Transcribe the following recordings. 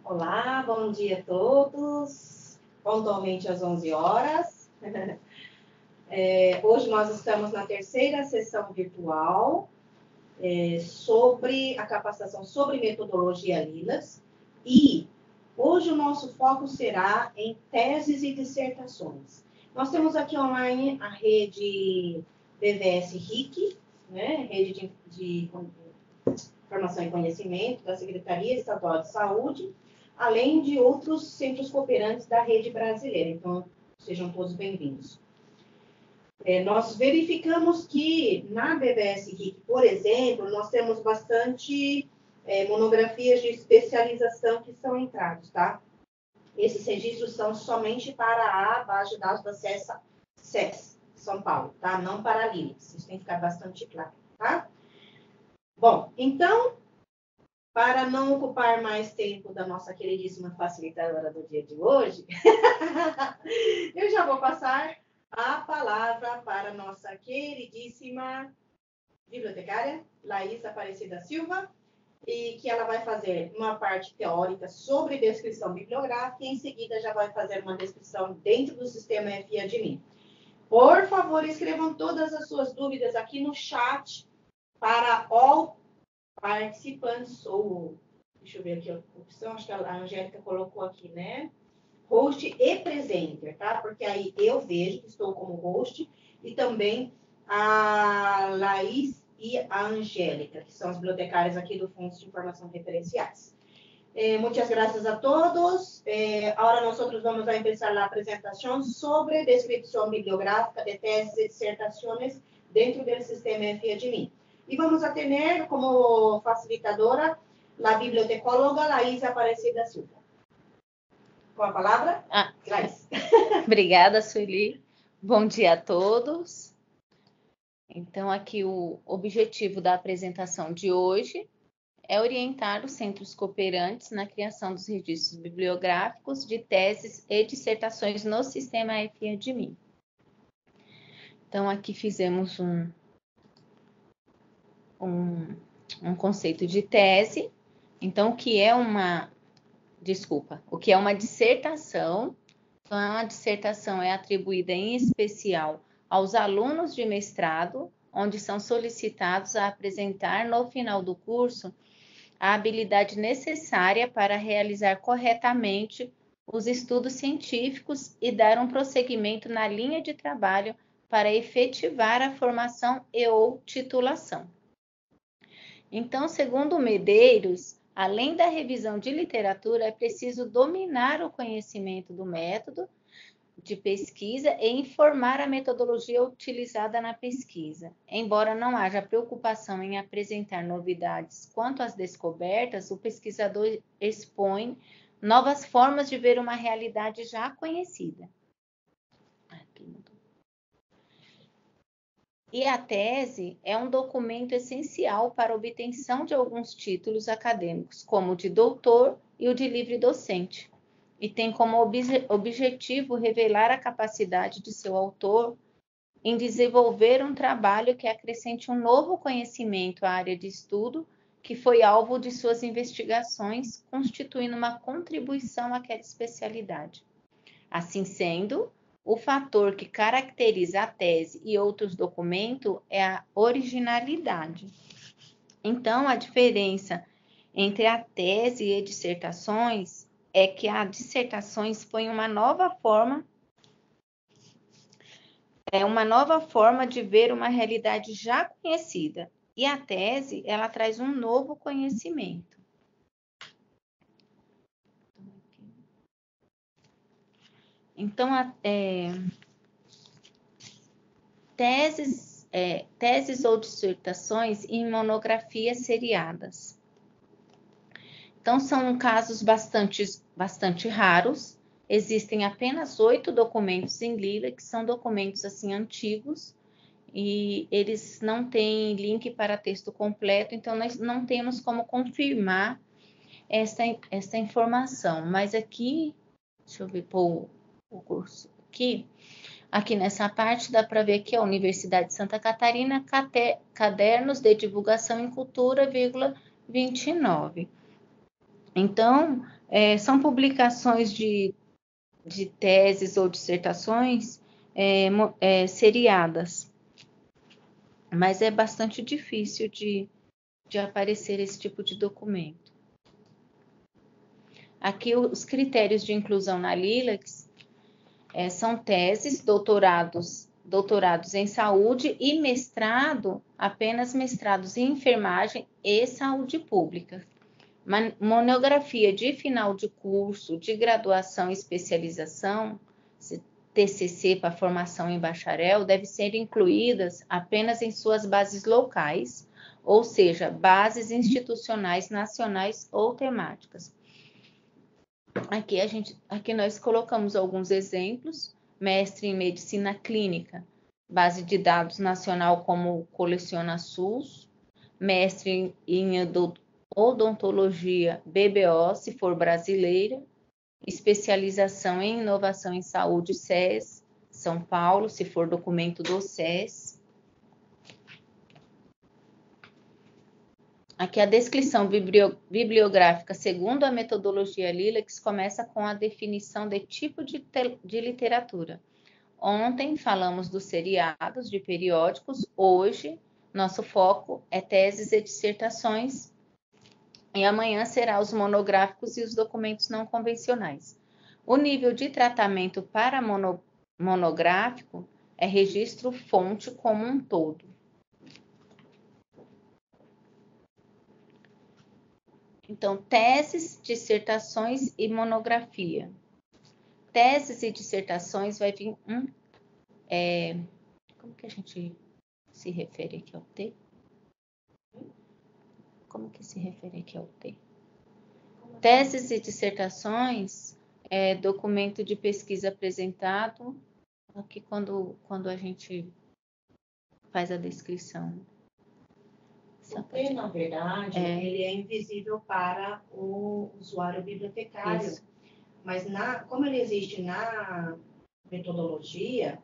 Olá, bom dia a todos. Pontualmente às 11 horas. Hoje nós estamos na terceira sessão virtual sobre a capacitação sobre metodologia Lilas. E hoje o nosso foco será em teses e dissertações. Nós temos aqui online a rede BVS RIC, né? Rede de Formação e Conhecimento da Secretaria Estadual de Saúde, além de outros centros cooperantes da rede brasileira. Então, sejam todos bem-vindos. Nós verificamos que na BVS RIC, por exemplo, nós temos bastante monografias de especialização que são entrados, tá? Esses registros são somente para a base de dados da SES São Paulo, tá? Não para a Lilas. Isso tem que ficar bastante claro, tá? Bom, então, para não ocupar mais tempo da nossa queridíssima facilitadora do dia de hoje, eu já vou passar a palavra para a nossa queridíssima bibliotecária, Laís Aparecida Silva, e que ela vai fazer uma parte teórica sobre descrição bibliográfica e em seguida já vai fazer uma descrição dentro do sistema FIADMIN. Por favor, escrevam todas as suas dúvidas aqui no chat para all participantes, ou deixa eu ver aqui a opção, acho que a Angélica colocou aqui, né? Host e presenter, tá? Porque aí eu vejo que estou como host e também a Laís e a Angélica, que são as bibliotecárias aqui do Fundo de Informação Referenciais. Muitas graças a todos. Agora nós vamos a começar a apresentação sobre descrição bibliográfica de teses e dissertações dentro do sistema FIADMIN. E vamos a ter como facilitadora a bibliotecóloga Laís Aparecida Silva. Com a palavra, Laís. Obrigada, Sueli. Bom dia a todos. Então, aqui o objetivo da apresentação de hoje é orientar os centros cooperantes na criação dos registros bibliográficos de teses e dissertações no sistema FIADMIN. Então, aqui fizemos um conceito de tese. Então, o que é uma dissertação? Então, uma dissertação é atribuída em especial aos alunos de mestrado, onde são solicitados a apresentar no final do curso a habilidade necessária para realizar corretamente os estudos científicos e dar um prosseguimento na linha de trabalho para efetivar a formação e/ou titulação. Então, segundo Medeiros, além da revisão de literatura, é preciso dominar o conhecimento do método de pesquisa e informar a metodologia utilizada na pesquisa. Embora não haja preocupação em apresentar novidades quanto às descobertas, o pesquisador expõe novas formas de ver uma realidade já conhecida. E a tese é um documento essencial para a obtenção de alguns títulos acadêmicos, como o de doutor e o de livre docente, e tem como objetivo revelar a capacidade de seu autor em desenvolver um trabalho que acrescente um novo conhecimento à área de estudo que foi alvo de suas investigações, constituindo uma contribuição àquela especialidade. Assim sendo, o fator que caracteriza a tese e outros documentos é a originalidade. Então, a diferença entre a tese e dissertações é que a dissertação expõe uma nova forma de ver uma realidade já conhecida, e a tese, ela traz um novo conhecimento. Então, teses ou dissertações em monografias seriadas. Então, são casos bastante raros. Existem apenas 8 documentos em Lila, que são documentos assim antigos, e eles não têm link para texto completo, então nós não temos como confirmar essa informação. Mas aqui, deixa eu ver o curso aqui nessa parte dá para ver que a Universidade de Santa Catarina, Cadernos de Divulgação em Cultura, 29. Então, são publicações de teses ou dissertações seriadas, mas é bastante difícil de aparecer esse tipo de documento. Aqui os critérios de inclusão na LILACS são teses, doutorados em saúde e mestrado, apenas mestrados em enfermagem e saúde pública. Monografia de final de curso, de graduação e especialização, TCC para formação em bacharel, deve ser incluídas apenas em suas bases locais, ou seja, bases institucionais nacionais ou temáticas. Aqui nós colocamos alguns exemplos: mestre em medicina clínica, base de dados nacional como Coleciona SUS, mestre em odontologia, BBO, se for brasileira, especialização em inovação em saúde, SES, São Paulo, se for documento do SES. Aqui a descrição bibliográfica, segundo a metodologia LILACS, começa com a definição de tipo de literatura. Ontem falamos dos seriados de periódicos, hoje nosso foco é teses e dissertações, e amanhã será os monográficos e os documentos não convencionais. O nível de tratamento para monográfico é registro fonte como um todo. Então, teses, dissertações e monografia. Teses e dissertações vai vir como que a gente se refere aqui ao T? Como que se refere aqui ao T? Teses e dissertações é documento de pesquisa apresentado aqui quando a gente faz a descrição. Porque, na verdade, ele é invisível para o usuário bibliotecário. Isso. Mas, como ele existe na metodologia,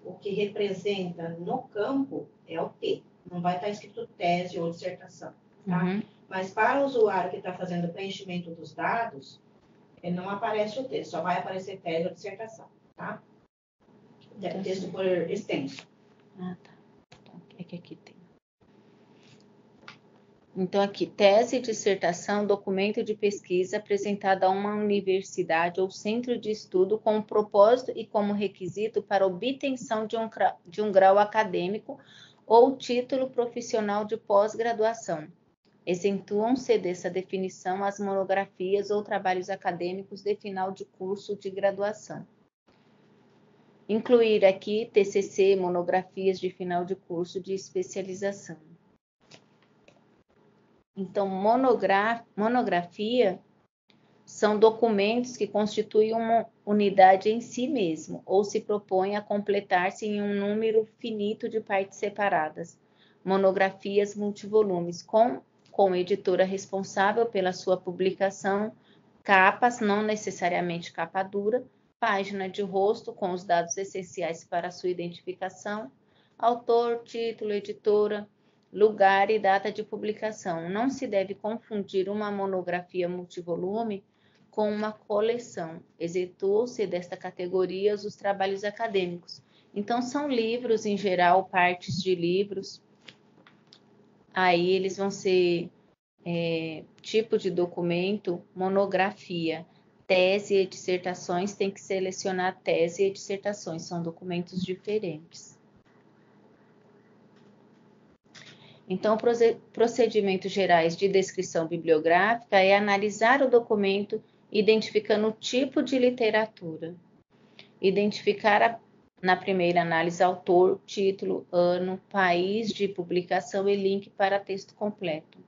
o que representa no campo é o T. Não vai estar escrito tese ou dissertação. Tá? Uhum. Mas, para o usuário que está fazendo o preenchimento dos dados, não aparece o texto, só vai aparecer tese ou dissertação. Tá? Texto por extenso. Ah, tá. Então, é que aqui tem. Então, aqui, tese e dissertação, documento de pesquisa apresentado a uma universidade ou centro de estudo com o propósito e como requisito para obtenção de um grau acadêmico ou título profissional de pós-graduação. Exentuam-se dessa definição as monografias ou trabalhos acadêmicos de final de curso de graduação. Incluir aqui TCC, monografias de final de curso de especialização. Então, monografia são documentos que constituem uma unidade em si mesmo, ou se propõem a completar-se em um número finito de partes separadas. Monografias multivolumes, com editora responsável pela sua publicação, capas, não necessariamente capa dura, página de rosto com os dados essenciais para a sua identificação, autor, título, editora, lugar e data de publicação. Não se deve confundir uma monografia multivolume com uma coleção. Exentou-se desta categoria os trabalhos acadêmicos. Então, são livros, em geral, partes de livros. Aí eles vão ser tipo de documento, monografia. Tese e dissertações, tem que selecionar tese e dissertações, são documentos diferentes. Então, procedimentos gerais de descrição bibliográfica é analisar o documento identificando o tipo de literatura. Identificar, na primeira análise, autor, título, ano, país de publicação e link para texto completo.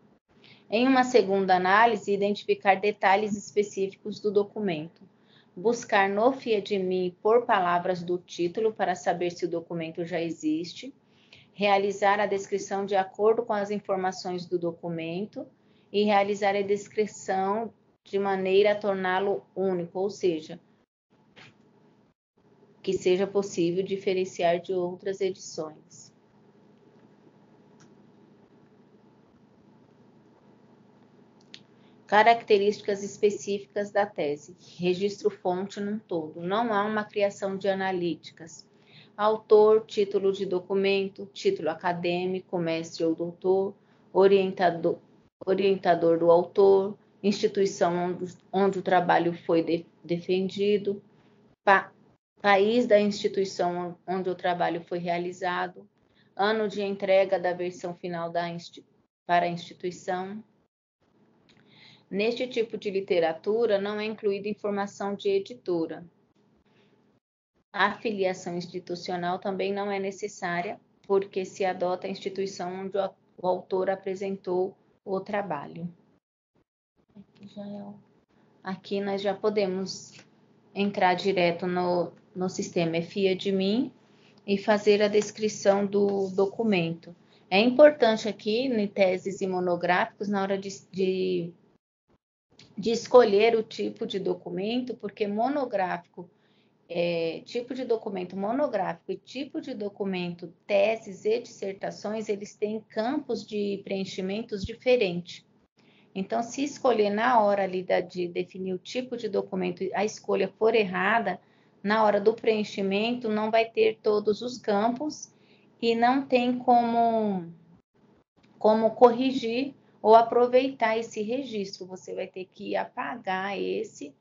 Em uma segunda análise, identificar detalhes específicos do documento. Buscar no FIA-de-Me por palavras do título para saber se o documento já existe. Realizar a descrição de acordo com as informações do documento e realizar a descrição de maneira a torná-lo único, ou seja, que seja possível diferenciar de outras edições. Características específicas da tese. Registro-fonte num todo. Não há uma criação de analíticas. Autor, título de documento, título acadêmico, mestre ou doutor, orientador do autor, instituição onde o trabalho foi defendido, país da instituição onde o trabalho foi realizado, ano de entrega da versão final para a instituição. Neste tipo de literatura não é incluída informação de editora. A filiação institucional também não é necessária, porque se adota a instituição onde o autor apresentou o trabalho. Aqui nós já podemos entrar direto no sistema FIA de mim e fazer a descrição do documento. É importante aqui, em teses e monográficos, na hora de escolher o tipo de documento, porque monográfico, tipo de documento monográfico e tipo de documento, teses e dissertações, eles têm campos de preenchimentos diferentes. Então, se escolher na hora ali de definir o tipo de documento, a escolha for errada, na hora do preenchimento não vai ter todos os campos e não tem como corrigir ou aproveitar esse registro. Você vai ter que apagar esse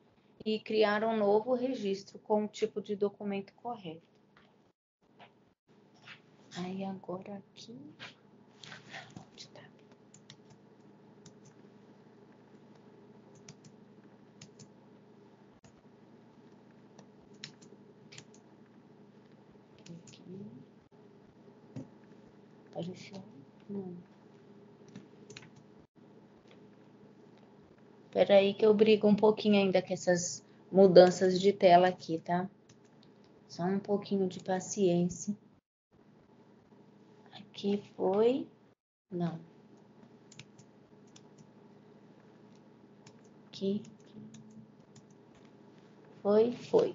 e criar um novo registro com o tipo de documento correto. Aí agora aqui... Onde tá? Aqui. Apareceu? Não. Espera aí que eu brigo um pouquinho ainda com essas mudanças de tela aqui, tá? Só um pouquinho de paciência. Aqui foi... Não. Aqui. Foi.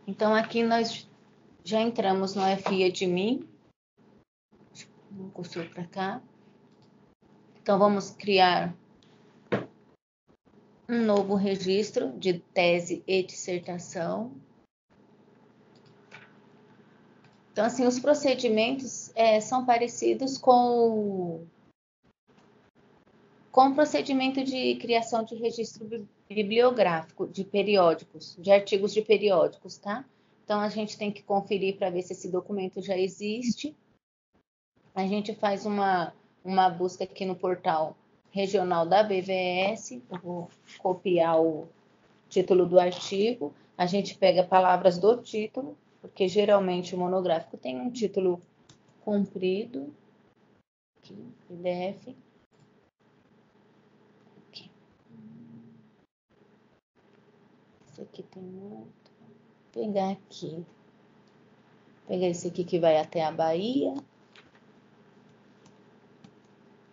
Então, aqui nós já entramos no FIA de mim. Vou cursor para cá. Então, vamos criar um novo registro de tese e dissertação. Então, assim, os procedimentos são parecidos com o procedimento de criação de registro bibliográfico de periódicos, de artigos de periódicos, tá? Então, a gente tem que conferir para ver se esse documento já existe. A gente faz uma busca aqui no portal regional da BVS. Eu vou copiar o título do artigo. A gente pega palavras do título, porque geralmente o monográfico tem um título comprido. Aqui, PDF. Aqui. Esse aqui tem outro. Vou pegar aqui. Vou pegar esse aqui que vai até a Bahia.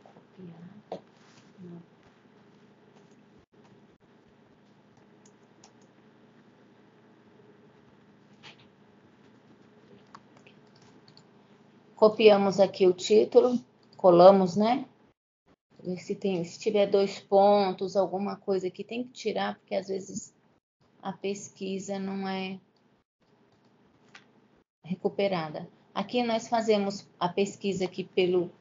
Copiar. Não. Copiamos aqui o título, colamos, né? Se tiver 2 pontos, alguma coisa aqui, tem que tirar, porque às vezes a pesquisa não é recuperada. Aqui nós fazemos a pesquisa aqui pelo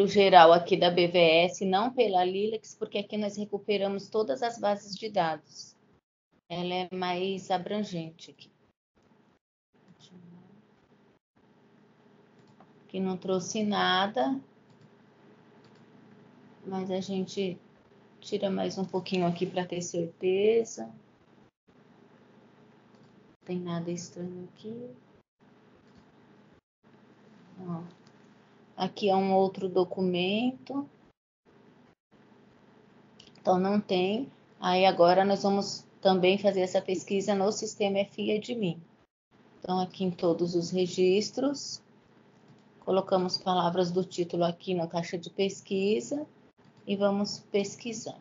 geral aqui da BVS, não pela Lilex, porque aqui nós recuperamos todas as bases de dados. Ela é mais abrangente aqui. Aqui não trouxe nada, mas a gente tira mais um pouquinho aqui para ter certeza. Não tem nada estranho aqui. Ó. Aqui é um outro documento. Então, não tem. Aí, agora, nós vamos também fazer essa pesquisa no sistema FIA de mim. Então, aqui em todos os registros, colocamos palavras do título aqui na caixa de pesquisa e vamos pesquisar.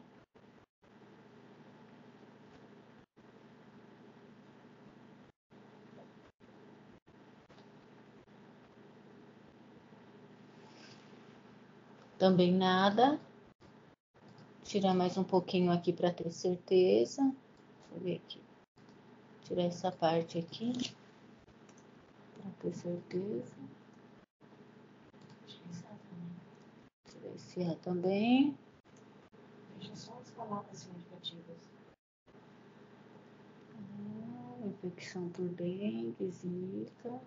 Também nada. Tirar mais um pouquinho aqui para ter certeza. Deixa eu ver aqui. Tirar essa parte aqui. Para ter certeza. Tirar esse A também. Deixa só as palavras significativas. Infecção por dengue, zika.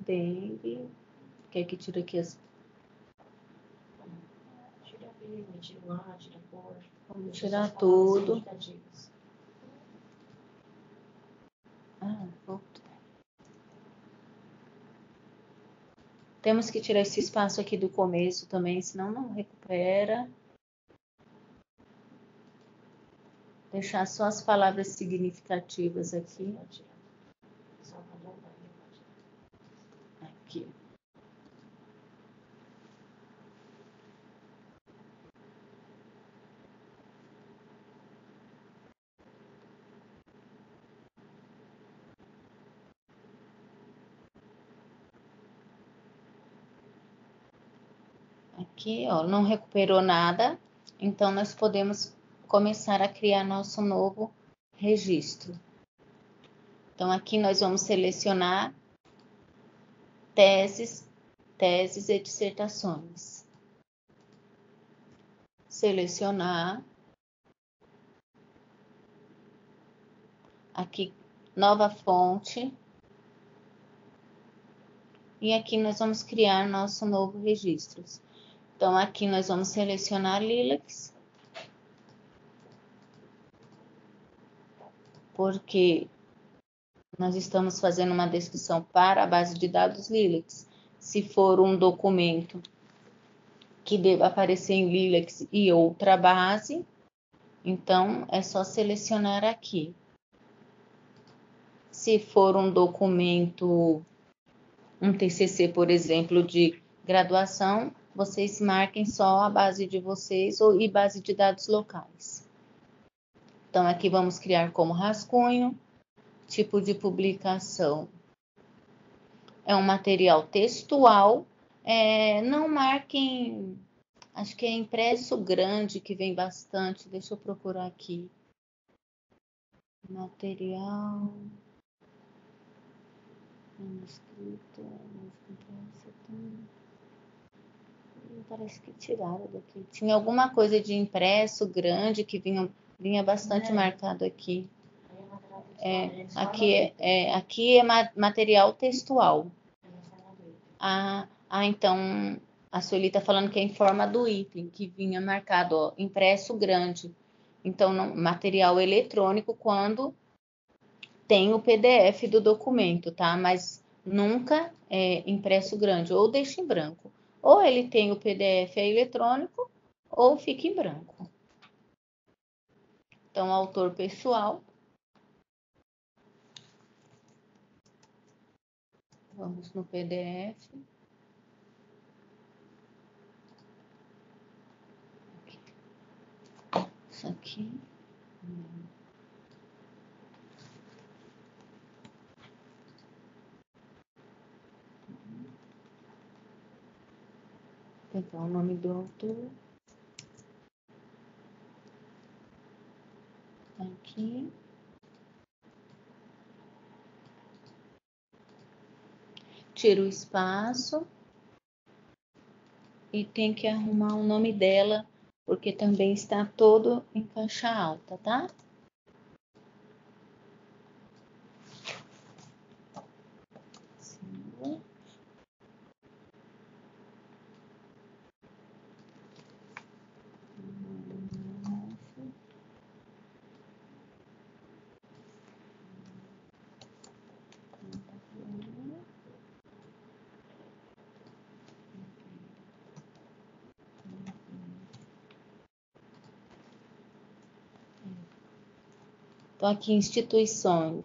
Dengue. Quer que tire aqui as... Tira B, tira o A, tira a cor. Vamos tirar tudo. Voltou. Temos que tirar esse espaço aqui do começo também, senão não recupera. Deixar só as palavras significativas aqui. Aqui. Aqui, ó, não recuperou nada, então nós podemos começar a criar nosso novo registro. Então, aqui nós vamos selecionar teses e dissertações. Selecionar. Aqui, nova fonte. E aqui nós vamos criar nosso novo registro. Então, aqui nós vamos selecionar Lilacs. Porque nós estamos fazendo uma descrição para a base de dados Lilacs. Se for um documento que deva aparecer em Lilacs e outra base, então é só selecionar aqui. Se for um documento, um TCC, por exemplo, de graduação, vocês marquem só a base de vocês e base de dados locais. Então, aqui vamos criar como rascunho, tipo de publicação. É um material textual, não marquem, acho que é impresso grande que vem bastante, deixa eu procurar aqui. Material, manuscrito, parece que tiraram daqui. Tinha alguma coisa de impresso grande que vinha bastante marcado aqui. Aqui é material textual. Então a Sueli está falando que é em forma do item, que vinha marcado, ó, impresso grande. Então, não, material eletrônico quando tem o PDF do documento, tá? Mas nunca é impresso grande, ou deixa em branco. Ou ele tem o PDF eletrônico, ou fica em branco. Então, autor pessoal. Vamos no PDF. Isso aqui. Vou pegar o nome do autor. Aqui. Tiro o espaço. E tem que arrumar o nome dela, porque também está todo em caixa alta, tá? Então, aqui, instituição,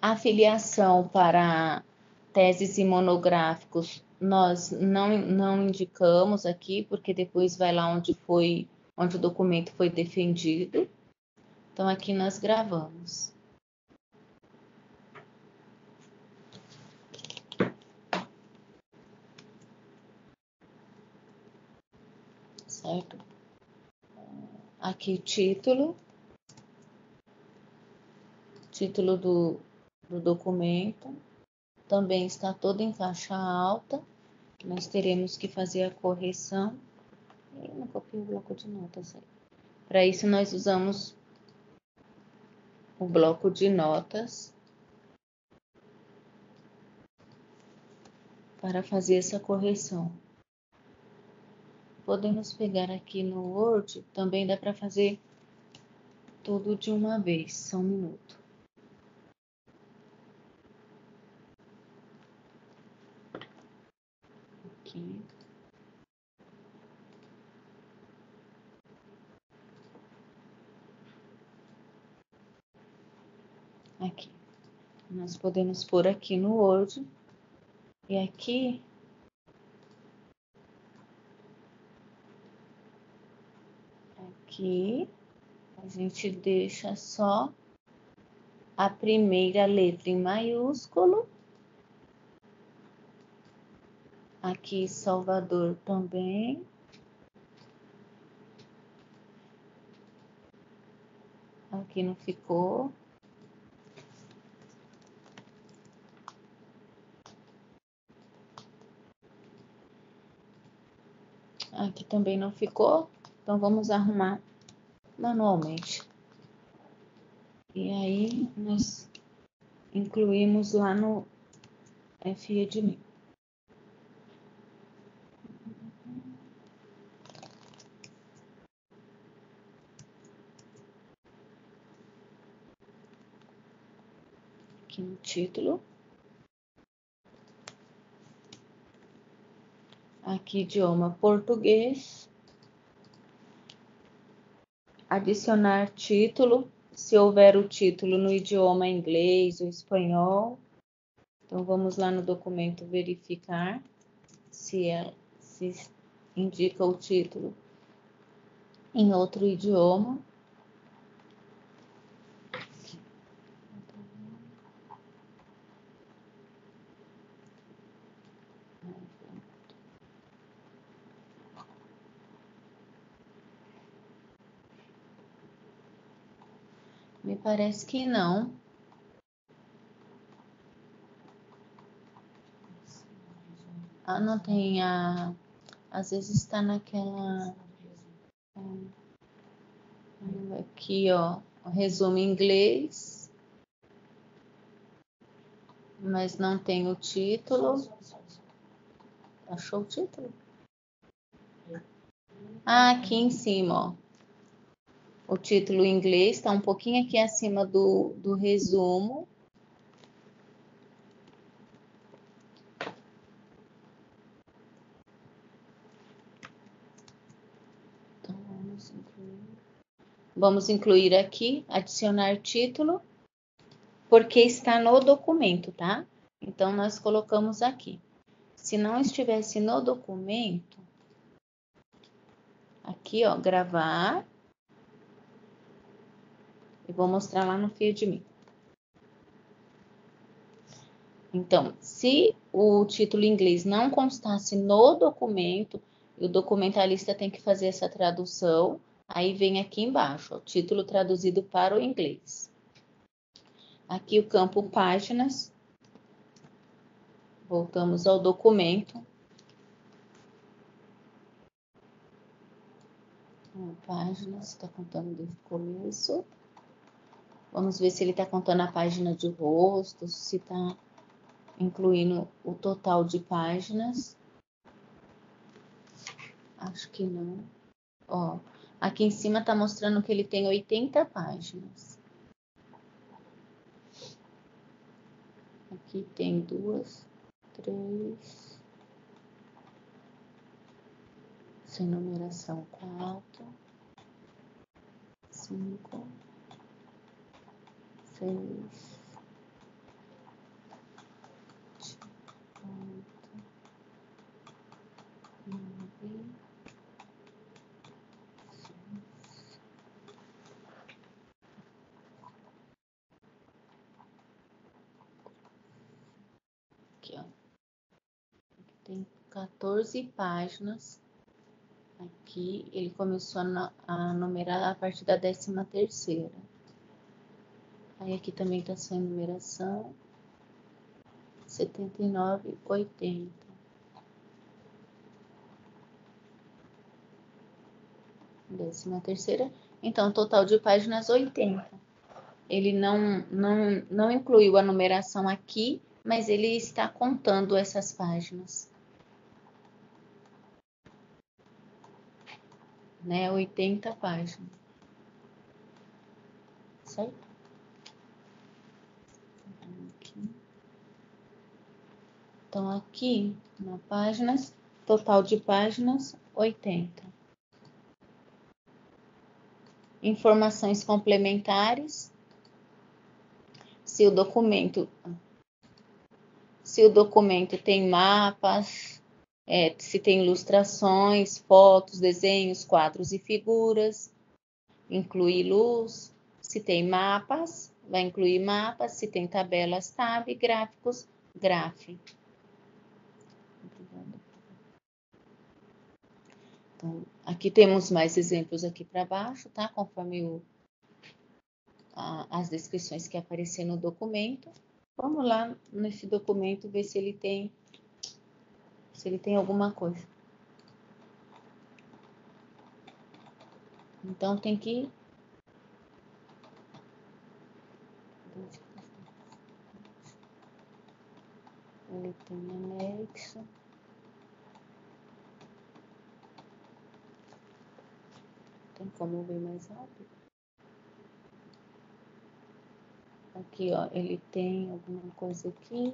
afiliação para teses e monográficos, nós não indicamos aqui, porque depois vai lá onde o documento foi defendido. Então, aqui nós gravamos. certo? Aqui título do documento, também está todo em caixa alta, nós teremos que fazer a correção. Eu não copiei o bloco de notas aí. Para isso nós usamos o bloco de notas para fazer essa correção. Podemos pegar aqui no Word, também dá para fazer tudo de uma vez, só um minuto. Aqui. Aqui. Nós podemos pôr aqui no Word. E aqui a gente deixa só a primeira letra em maiúsculo. Aqui Salvador também. Aqui não ficou. Aqui também não ficou. Então vamos arrumar manualmente. E aí nós incluímos lá no FEdMe. Aqui no título. Aqui idioma português. Adicionar título, se houver o título no idioma inglês ou espanhol. Então vamos lá no documento verificar se indica o título em outro idioma. Me parece que não. Ah, não tem a... Às vezes está naquela... Aqui, ó, o resumo em inglês. Mas não tem o título. Achou o título? Ah, aqui em cima, ó. O título em inglês está um pouquinho aqui acima do resumo. Então, vamos incluir aqui, adicionar título, porque está no documento, tá? Então, nós colocamos aqui. Se não estivesse no documento, aqui, ó, gravar. E vou mostrar lá no FEdMe. Então, se o título em inglês não constasse no documento, o documentalista tem que fazer essa tradução, aí vem aqui embaixo, ó, título traduzido para o inglês. Aqui o campo páginas. Voltamos ao documento. Páginas, está contando desde o começo. Vamos ver se ele está contando a página de rosto, se está incluindo o total de páginas. Acho que não. Ó, aqui em cima está mostrando que ele tem 80 páginas. Aqui tem 2, 3, sem numeração, 4, 5, 6, 7, 8, 9, 10. Aqui, ó. Tem 14 páginas Aqui ele começou a numerar a partir da 13ª. Aí aqui também está sem numeração. 79, 80. Décima terceira. Então, total de páginas 80. Ele não incluiu a numeração aqui, mas ele está contando essas páginas. Né? 80 páginas. Certo? Então, aqui na páginas, total de páginas 80. Informações complementares. Se o documento tem mapas, se tem ilustrações, fotos, desenhos, quadros e figuras, inclui luz. Se tem mapas, vai incluir mapas. Se tem tabelas, tab, gráficos, graph. Então, aqui temos mais exemplos aqui para baixo, tá? Conforme as descrições que aparecer no documento. Vamos lá nesse documento ver se ele tem alguma coisa. Então tem que ele tem anexo. Tem como ver mais rápido? Aqui, ó, ele tem alguma coisa aqui.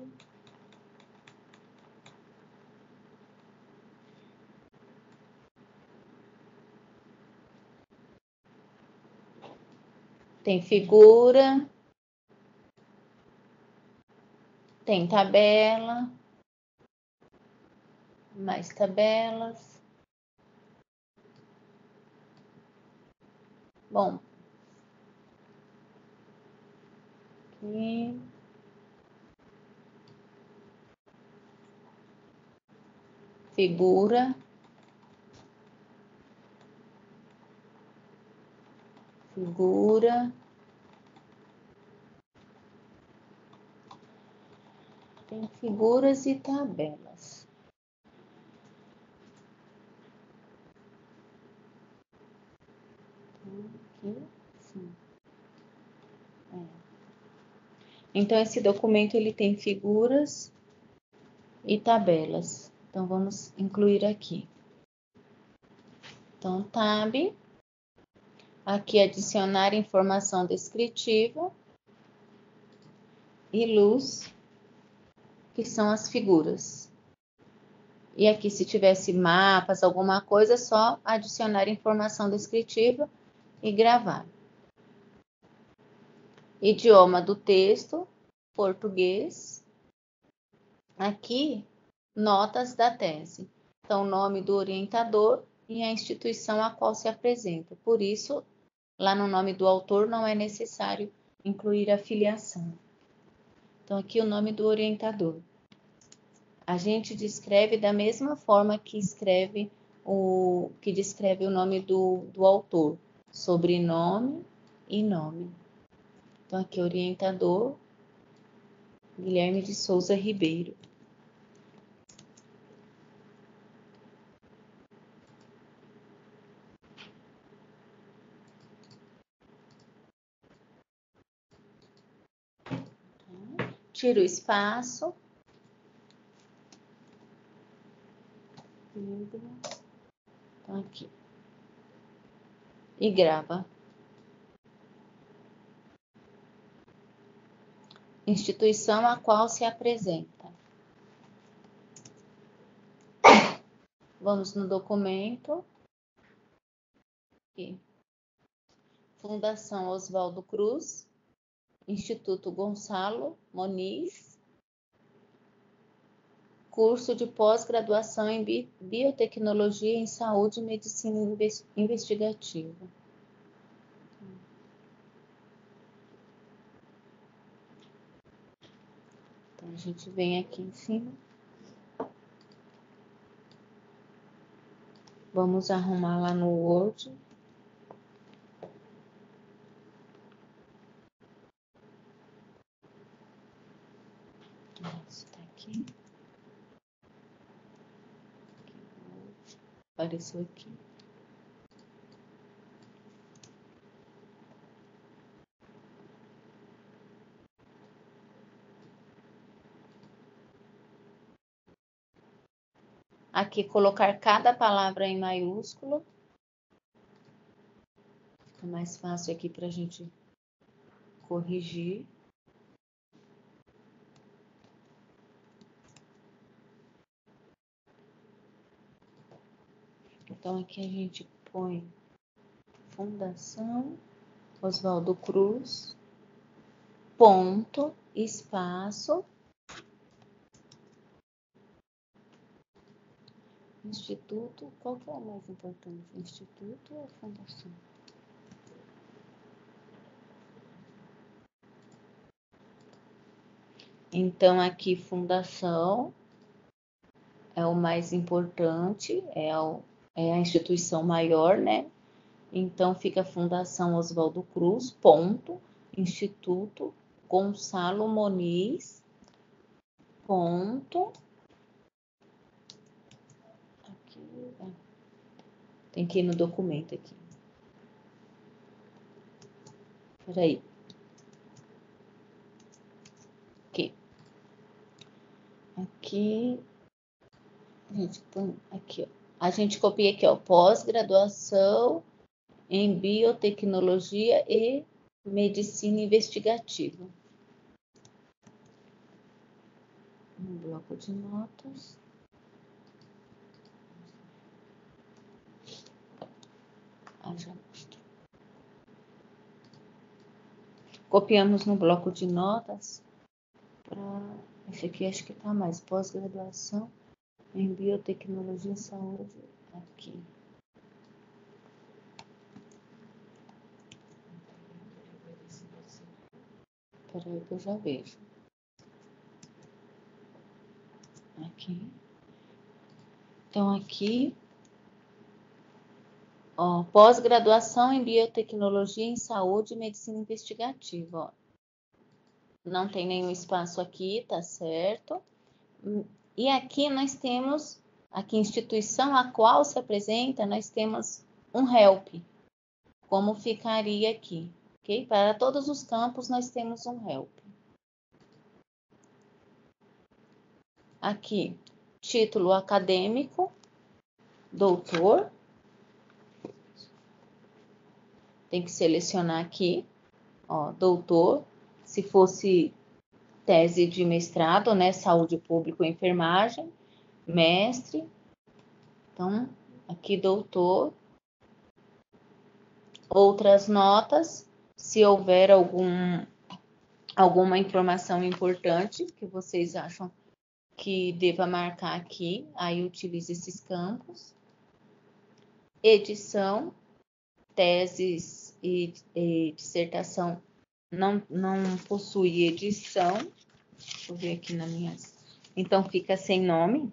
Tem figura. Tem tabela. Mais tabelas. Bom. Aqui. Figura. Figura. Tem figuras e tabelas. Aqui, sim. Então, esse documento ele tem figuras e tabelas. Então, vamos incluir aqui. Então, tab. Aqui, adicionar informação descritiva. E luz, que são as figuras. E aqui, se tivesse mapas, alguma coisa, é só adicionar informação descritiva e gravar. Idioma do texto, português. Aqui, notas da tese. Então, o nome do orientador e a instituição a qual se apresenta. Por isso, lá no nome do autor não é necessário incluir a filiação. Então, aqui o nome do orientador. A gente descreve da mesma forma que descreve o nome do autor. Sobrenome e nome. Então, aqui orientador, Guilherme de Souza Ribeiro. Tira o espaço. Então, aqui. E grava. Instituição a qual se apresenta. Vamos no documento. Aqui. Fundação Oswaldo Cruz. Instituto Gonçalo Moniz. Curso de pós-graduação em Biotecnologia em Saúde e Medicina Investigativa. Então, a gente vem aqui em cima. Vamos arrumar lá no Word. Esse tá aqui. Apareceu aqui. Aqui, colocar cada palavra em maiúsculo. Fica mais fácil aqui para a gente corrigir. Então, aqui a gente põe Fundação Oswaldo Cruz, ponto, espaço, Instituto. Qual que é o mais importante? Instituto ou Fundação? Então, aqui, Fundação é o mais importante, é a instituição maior, né? Então, fica Fundação Oswaldo Cruz, ponto, Instituto Gonçalo Moniz, ponto. Aqui, tem que ir no documento aqui. Peraí. Aqui, a gente põe aqui, ó. A gente copia aqui, ó, pós-graduação em biotecnologia e medicina investigativa. Um bloco de notas. Já mostrou. Copiamos no bloco de notas. Esse aqui acho que tá mais. Pós-graduação em biotecnologia e saúde. Aqui. Peraí que eu já vejo. Aqui. Então, aqui, ó, pós-graduação em biotecnologia em saúde e medicina investigativa, ó. Não tem nenhum espaço aqui, tá certo? E aqui nós temos, aqui instituição a qual se apresenta, nós temos um help. Como ficaria aqui, ok? Para todos os campos nós temos um help. Aqui, título acadêmico, doutor. Tem que selecionar aqui, ó, doutor. Se fosse tese de mestrado, né, saúde pública ou enfermagem, mestre. Então, aqui doutor. Outras notas, se houver alguma informação importante que vocês acham que deva marcar aqui, aí utilize esses campos. Edição, teses e dissertação não possui edição. Deixa eu ver aqui na minha. Então, fica sem nome.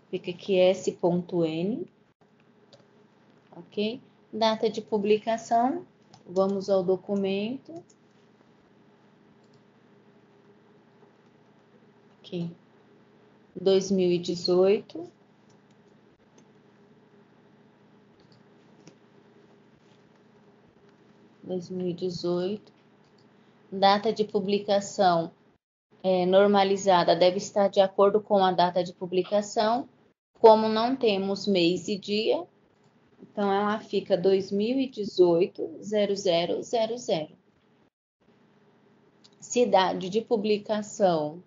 Fica aqui S.N. Ok? Data de publicação. Vamos ao documento. Aqui. 2018. Data de publicação normalizada deve estar de acordo com a data de publicação. Como não temos mês e dia, então ela fica 2018-0000. Cidade de publicação,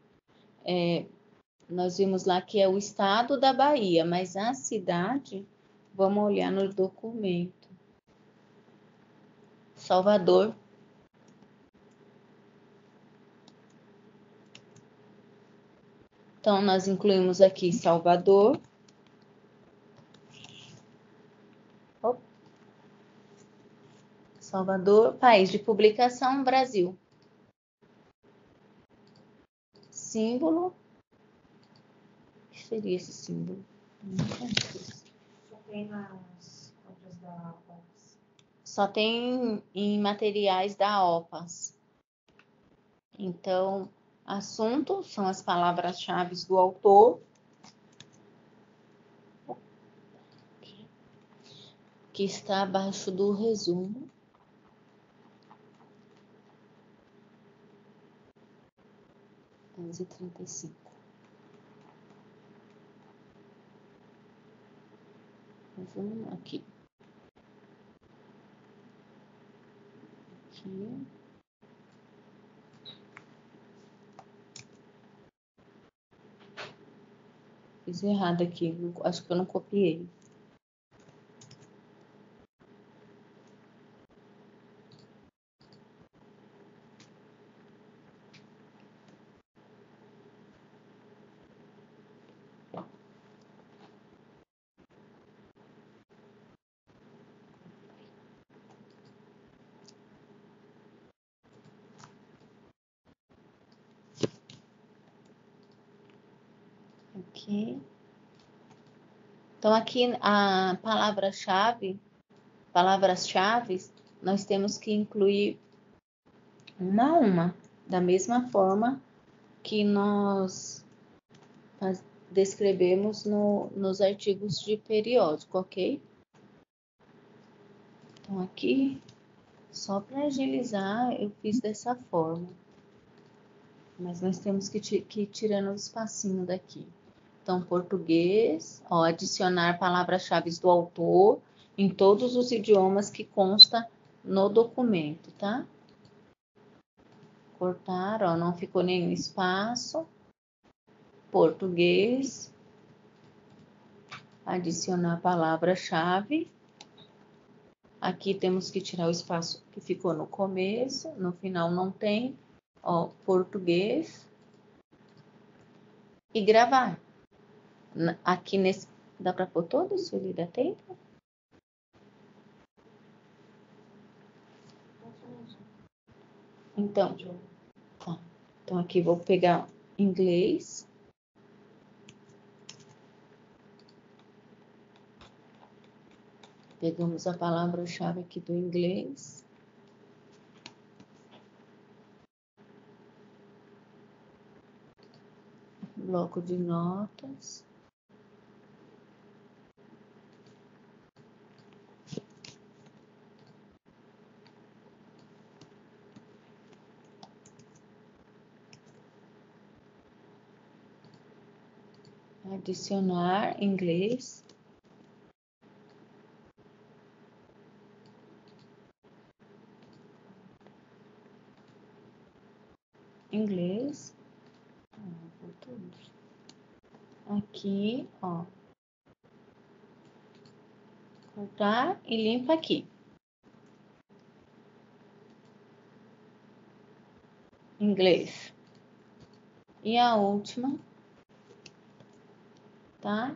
nós vimos lá que é o estado da Bahia, mas a cidade, vamos olhar no documento. Salvador. Então, nós incluímos aqui Salvador. Salvador, país de publicação, Brasil. Símbolo. O que seria esse símbolo? só tem em materiais da OPAS. Então, assunto são as palavras-chave do autor, que está abaixo do resumo. R$11,35. Resumo aqui. Aqui. Fiz errado aqui, acho que eu não copiei. Aqui. Então, aqui a palavras-chave, nós temos que incluir uma a uma, da mesma forma que nós descrevemos nos artigos de periódico, ok? Então, aqui, só para agilizar, eu fiz dessa forma. Mas nós temos que ir tirando o espacinho daqui. Então, português, ó, adicionar palavras-chave do autor em todos os idiomas que consta no documento, tá? Cortar, ó, não ficou nenhum espaço. Português, adicionar palavra-chave. Aqui temos que tirar o espaço que ficou no começo, no final não tem, ó, português. E gravar. Aqui nesse, dá para pôr todos, Sueli, dá tempo? Então, tá. Então aqui vou pegar inglês. Pegamos a palavra-chave aqui do inglês. Bloco de notas. Adicionar inglês. Inglês. Aqui, ó. Cortar e limpa aqui. Inglês. E a última, tá?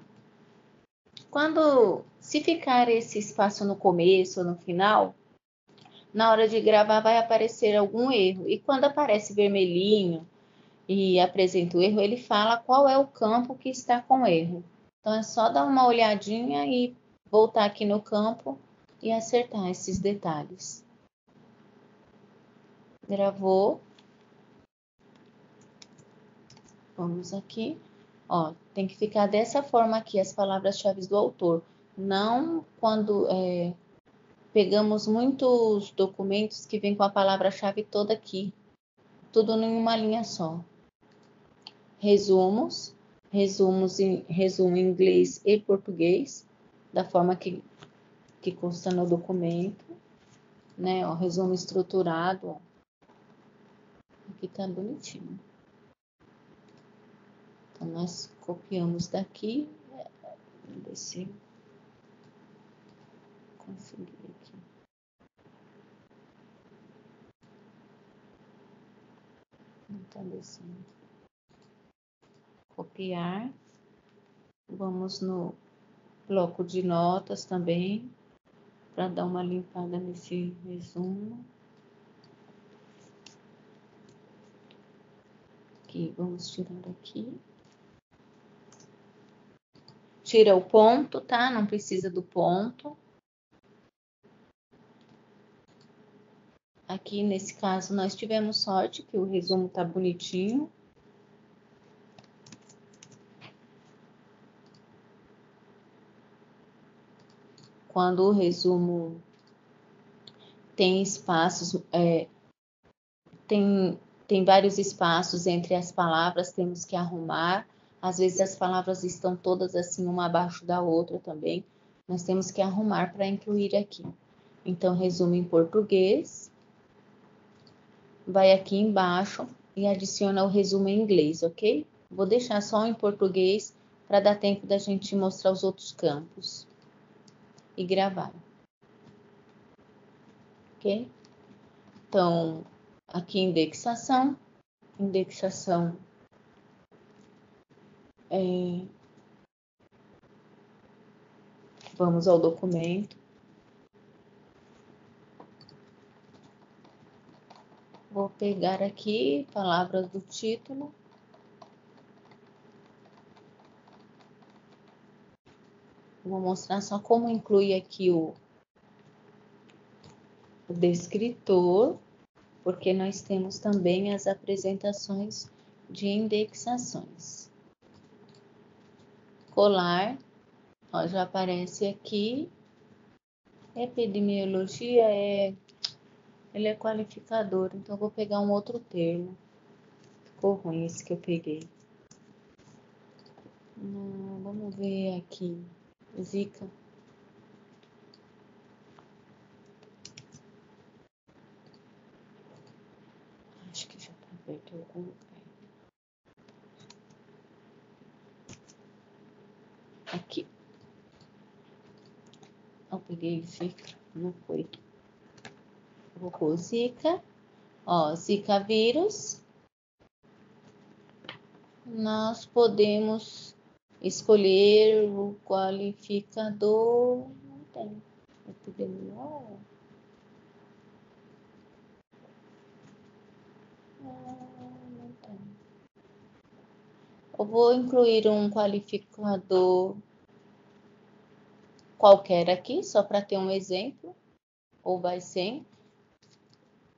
Se ficar esse espaço no começo ou no final, na hora de gravar vai aparecer algum erro. E quando aparece vermelhinho e apresenta o erro, ele fala qual é o campo que está com erro. Então é só dar uma olhadinha e voltar aqui no campo e acertar esses detalhes. Gravou. Vamos aqui. Ó, tem que ficar dessa forma aqui as palavras-chave do autor. Não quando pegamos muitos documentos que vêm com a palavra-chave toda aqui. Tudo em uma linha só. Resumos resumo em inglês e português, da forma que consta no documento, né? Ó, resumo estruturado, ó. Aqui tá bonitinho. Então, nós copiamos daqui, vou ver se consegui aqui. Não tá descendo. Copiar. Vamos no bloco de notas também, para dar uma limpada nesse resumo. Aqui, vamos tirar aqui. Tira o ponto, tá? Não precisa do ponto. Aqui, nesse caso, nós tivemos sorte que o resumo tá bonitinho. Quando o resumo tem espaços, tem vários espaços entre as palavras, temos que arrumar. Às vezes as palavras estão todas assim, uma abaixo da outra também. Nós temos que arrumar para incluir aqui. Então, resumo em português. Vai aqui embaixo e adiciona o resumo em inglês, ok? Vou deixar só em português para dar tempo da gente mostrar os outros campos e gravar. Ok? Então, aqui indexação. Indexação vamos ao documento. Vou pegar aqui palavras do título. Vou mostrar só como inclui aqui o descritor, porque nós temos também as apresentações de indexações. Colar, ó, já aparece aqui. Epidemiologia ele é qualificador, então eu vou pegar um outro termo. Ficou ruim esse que eu peguei. Vamos ver aqui. Zika. Acho que já tá aberto em algum lugar. Aqui. Eu peguei Zika, não foi. Vou pôr Zika. Ó, Zika vírus. Nós podemos escolher o qualificador. Não tem. Epidemiólogo. Não tem. Eu vou incluir um qualificador qualquer aqui, só para ter um exemplo. Ou vai sem.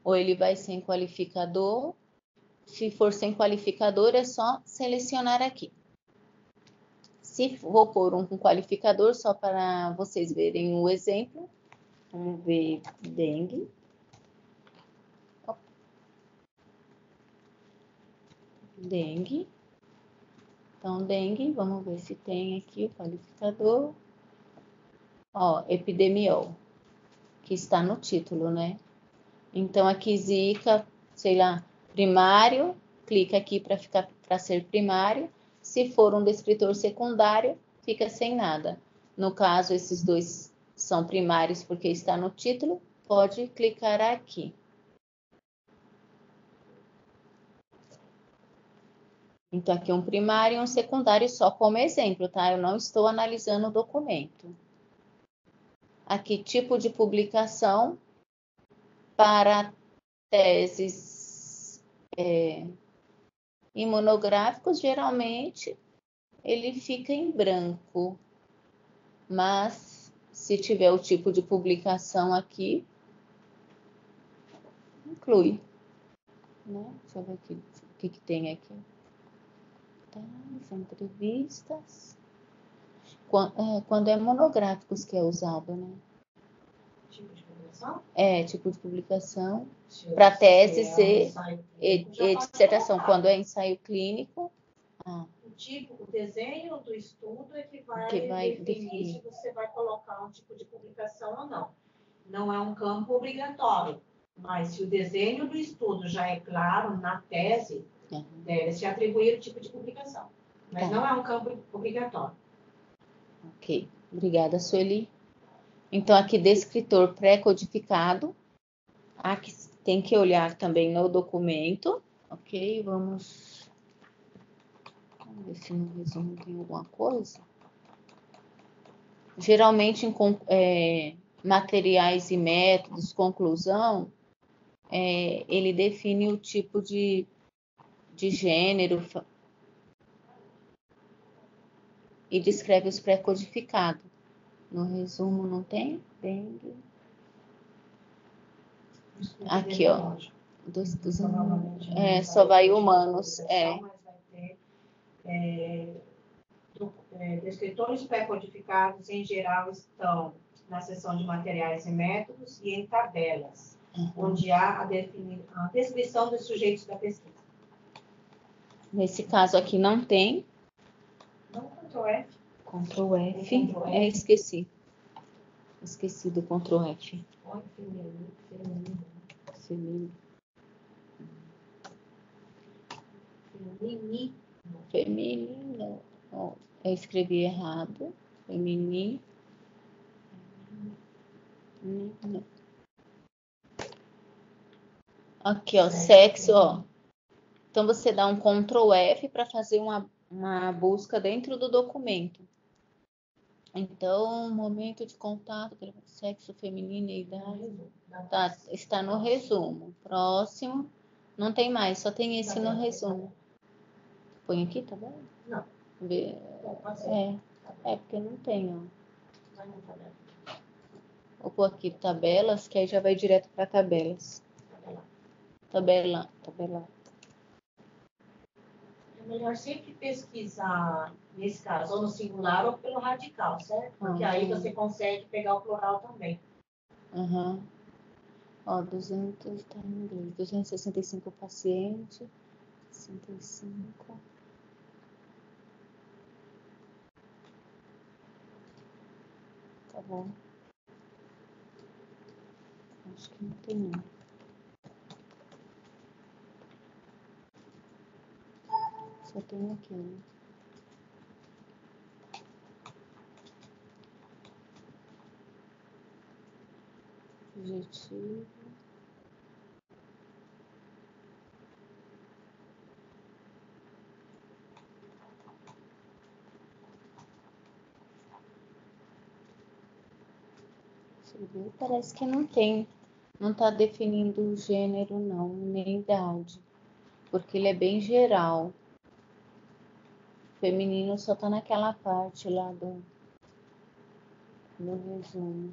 Ou ele vai sem qualificador. Se for sem qualificador, é só selecionar aqui. Se vou pôr um com qualificador, só para vocês verem o exemplo. Vamos ver dengue. Dengue. Então, dengue, vamos ver se tem aqui o qualificador. Ó, epidemiol, que está no título, né? Então, aqui Zika, sei lá, primário, clica aqui para ser primário. Se for um descritor secundário, fica sem nada. No caso, esses dois são primários porque está no título, pode clicar aqui. Então, aqui um primário e um secundário só como exemplo, tá? Eu não estou analisando o documento. Aqui, tipo de publicação para teses imunográficos, geralmente ele fica em branco, mas se tiver o tipo de publicação aqui, inclui. Né? Deixa eu ver aqui, o que tem aqui. Tá, entrevistas. Quando é monográficos que é usado, né? Tipo de publicação? Tipo de publicação. Para tese e dissertação. Quando é ensaio clínico. O desenho do estudo é que vai definir se você vai colocar um tipo de publicação ou não. Não é um campo obrigatório, mas se o desenho do estudo já é claro na tese, deve-se atribuir o tipo de publicação. Mas não é um campo obrigatório. Ok, obrigada, Sueli. Então, aqui, descritor pré-codificado. Aqui tem que olhar também no documento. Ok, vamos ver se no resumo tem alguma coisa. Geralmente, em materiais e métodos, conclusão, ele define o tipo de gênero e descreve os pré-codificados. No resumo não tem? Dengue. Aqui, ó. Só vai humanos. Mas vai ter descritores pré-codificados, em geral, estão na seção de materiais e métodos e em tabelas, onde há a descrição dos sujeitos da pesquisa. Nesse caso aqui não tem. Não, Ctrl F. Ctrl F. Esqueci. Esqueci do Ctrl F. Olha, Feminino. Ó, eu escrevi errado. Feminino. Aqui, ó, sexo, ó. Então, você dá um Ctrl F para fazer uma busca dentro do documento. Então, momento de contato, sexo feminino e idade, está no resumo. Próximo, não tem mais, só tem esse no resumo. Põe aqui, tá bom? Não. Porque não tem, ó. Vou pôr aqui tabelas, que aí já vai direto para tabelas. Tabela. É melhor sempre pesquisar, nesse caso, ou no singular ou pelo radical, certo? Porque aí você consegue pegar o plural também. Ó, 200 tá em inglês. 265 pacientes. 65. Tá bom. Acho que não tem não. Só tem aqui, né? Objetivo. Parece que não tem. Não tá definindo o gênero, não, nem idade. Porque ele é bem geral. Feminino só tá naquela parte lá no resumo.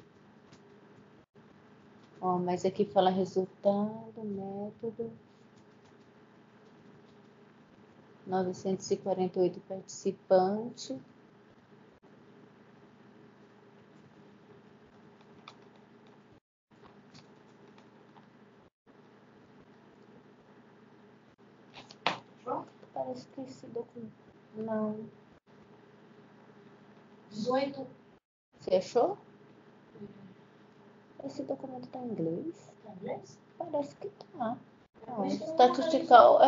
Ó, mas aqui fala resultado, método. 948 participantes. Parece que esse documento... Não. 18. Você achou? Esse documento tá em inglês? Tá em inglês? Parece que tá. Estatistical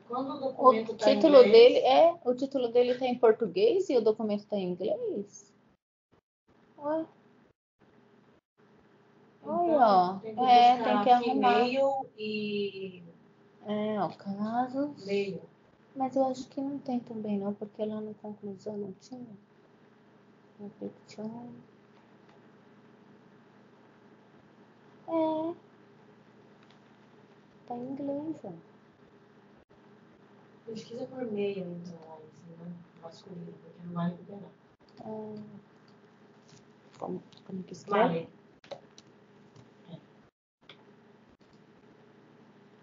Quando o documento tá o título em inglês... o título dele tá em português e o documento tá em inglês? Ué. Olha, Tem que arrumar. e-mail e... Ó, casos. Meio. Mas eu acho que não tem também não, porque lá na conclusão não tinha. Repetição. Tá em inglês, ó. Pesquisa por meio, então, né? Masculino, porque não vai liberar. Como que escreve?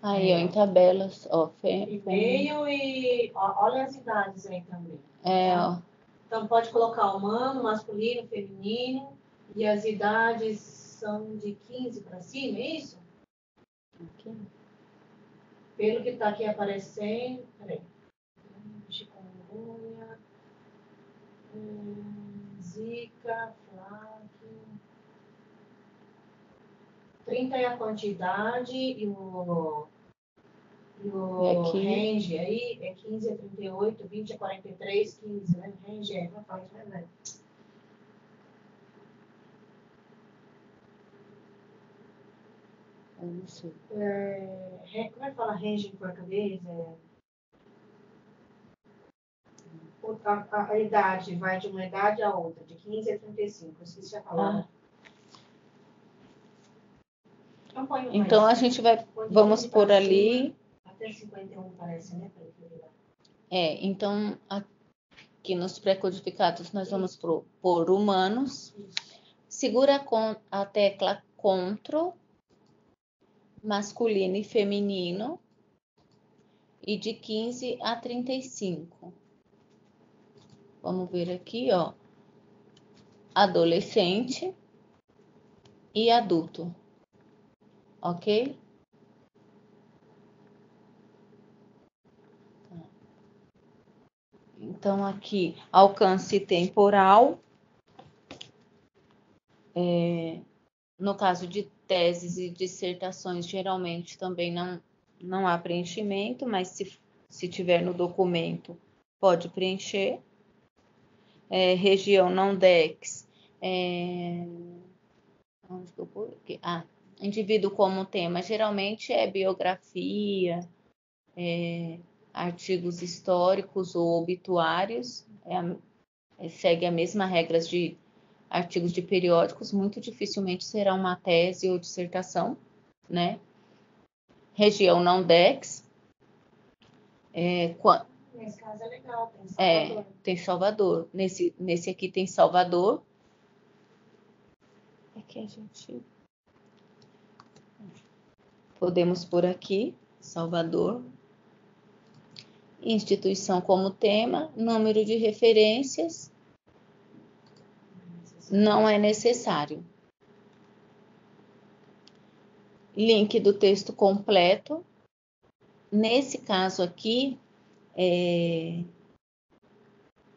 Aí, ó, em tabelas, ó. E-mail e... olha as idades aí também. Ó. Então, pode colocar humano, masculino, feminino. E as idades são de 15 para cima, é isso? Aqui. Pelo que está aqui aparecendo... Peraí. Chikungunya, Zika, Flaque. 30 é a quantidade e o range aí é 15 a 38, 20 a 43, 15, né? Range é, não faz, né? Eu não sei. Como é que fala range em português? A idade vai de uma idade a outra, de 15 a 35. Eu esqueci a palavra. Então a gente vamos por ali. Até 51 parece, né? Então aqui nos pré-codificados nós vamos por humanos. Segura a tecla Ctrl masculino e feminino, e de 15 a 35. Vamos ver aqui, ó, adolescente e adulto, ok? Então, aqui, alcance temporal. No caso de teses e dissertações, geralmente também não há preenchimento, mas se tiver no documento, pode preencher. Região não DEX. Onde que eu vou? Indivíduo como tema, geralmente é biografia, artigos históricos ou obituários, segue a mesma regras de artigos de periódicos, muito dificilmente será uma tese ou dissertação, né? Região não DEX. Nesse caso é legal, tem Salvador. Tem Salvador. Nesse aqui tem Salvador. Aqui a gente... Podemos pôr aqui, Salvador. Instituição como tema, número de referências, não é necessário. Link do texto completo. Nesse caso aqui,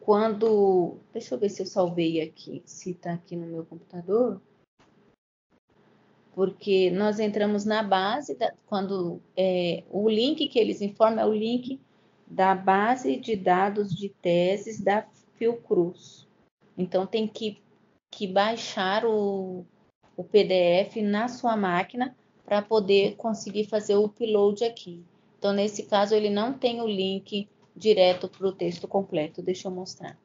quando... Deixa eu ver se eu salvei aqui, se está aqui no meu computador. Porque nós entramos na base, quando o link que eles informam é o link da base de dados de teses da Fiocruz. Então, tem que baixar o PDF na sua máquina para poder conseguir fazer o upload aqui. Então, nesse caso, ele não tem o link direto para o texto completo. Deixa eu mostrar.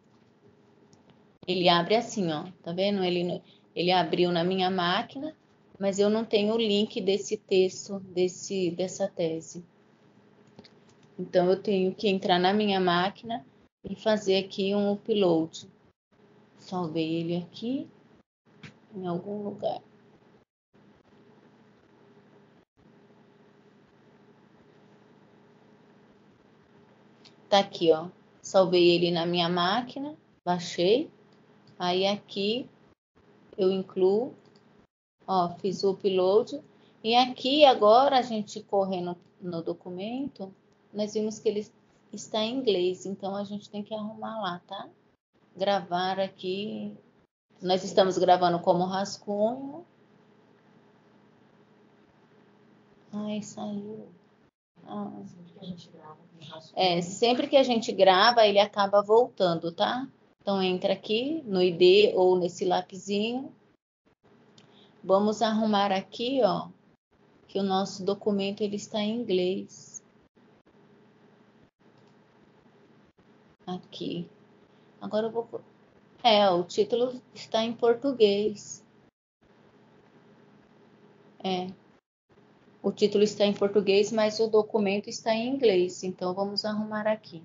Ele abre assim, ó, tá vendo? Ele abriu na minha máquina, mas eu não tenho o link desse texto, dessa tese. Então, eu tenho que entrar na minha máquina e fazer aqui um upload. Salvei ele aqui, em algum lugar. Tá aqui, ó. Salvei ele na minha máquina, baixei. Aí aqui eu incluo, ó, fiz o upload. E aqui agora a gente correndo no documento, nós vimos que ele está em inglês, então a gente tem que arrumar lá, tá? Gravar aqui. Nós estamos gravando como rascunho. Ai, saiu. Sempre que a gente grava, ele acaba voltando, tá? Então, entra aqui no ID ou nesse lapisinho. Vamos arrumar aqui, ó, que o nosso documento ele está em inglês. Aqui. Agora eu vou... o título está em português. O título está em português, mas o documento está em inglês. Então, vamos arrumar aqui.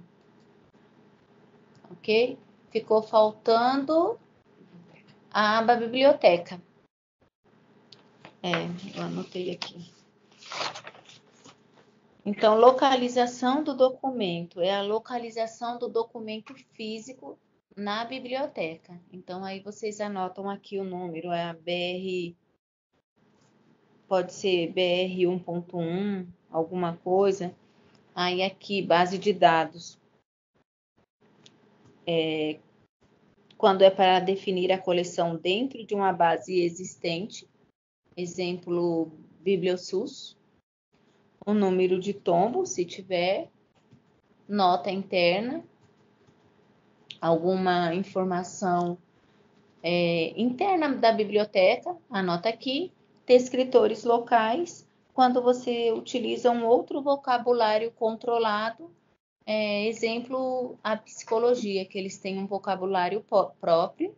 Ok? Ficou faltando a aba biblioteca. Eu anotei aqui. Então, localização do documento. É a localização do documento físico na biblioteca. Então, aí vocês anotam aqui o número. É a BR... Pode ser BR 1.1, alguma coisa. Aí aqui, base de dados. Quando é para definir a coleção dentro de uma base existente, exemplo, BiblioSUS, o número de tombo, se tiver, nota interna, alguma informação interna da biblioteca, anota aqui, descritores locais, quando você utiliza um outro vocabulário controlado, exemplo, a psicologia, que eles têm um vocabulário próprio,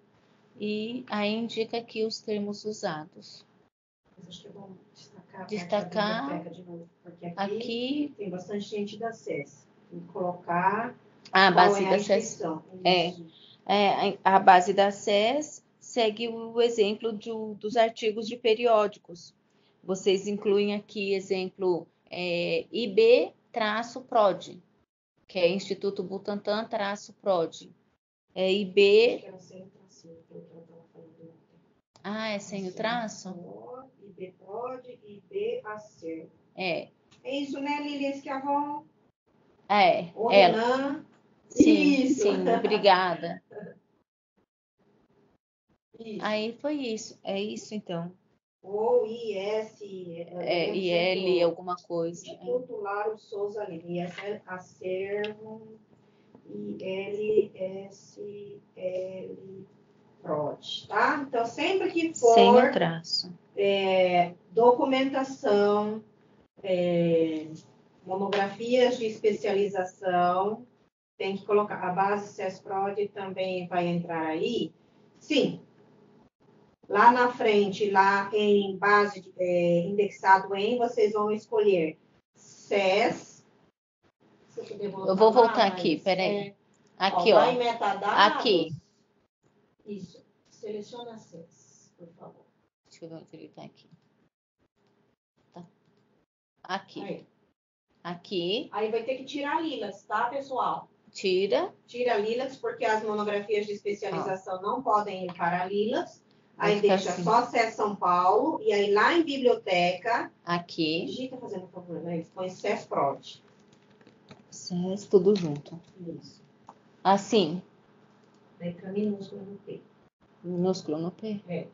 e aí indica aqui os termos usados. Mas acho que é bom destacar a biblioteca de novo, porque aqui tem bastante gente da SES. Tem que colocar a base da SES. A base da SES segue o exemplo dos artigos de periódicos. vocês incluem aqui, exemplo, IB-PROD, que é Instituto Butantan-PROD. IB... é sem o traço? IB-PROD, IB-Acervo. É isso, né, Lili? Esquiavon? Ela. Renan? Sim, Isso. sim, obrigada. Isso. Aí foi isso. É isso, então. Ou IS... IL, alguma coisa. Instituto Lauro Souza Lima. Acervo... ILSL PROD, tá? Então, sempre que for... Sem o traço. Documentação, monografias de especialização, tem que colocar a base CESPROD também vai entrar aí. Sim. Lá na frente, lá em base indexado em, vocês vão escolher CES. Eu vou voltar aqui, peraí. Aqui, ó. Lá em metadados. Aqui. Isso. Seleciona CES, por favor. Deixa eu ver onde ele tá aqui. Tá. Aqui. Aí. Aqui. Aí vai ter que tirar lilas, tá, pessoal? Tira lilas, porque as monografias de especialização não podem ir para lilas. Aí vai deixa assim. só CES São Paulo. E aí lá em biblioteca. Aqui. Digita fazendo favor, né? Põe CESPROD. CES, tudo junto. Isso. Assim. Letra minúscula no P. Minúsculo no P.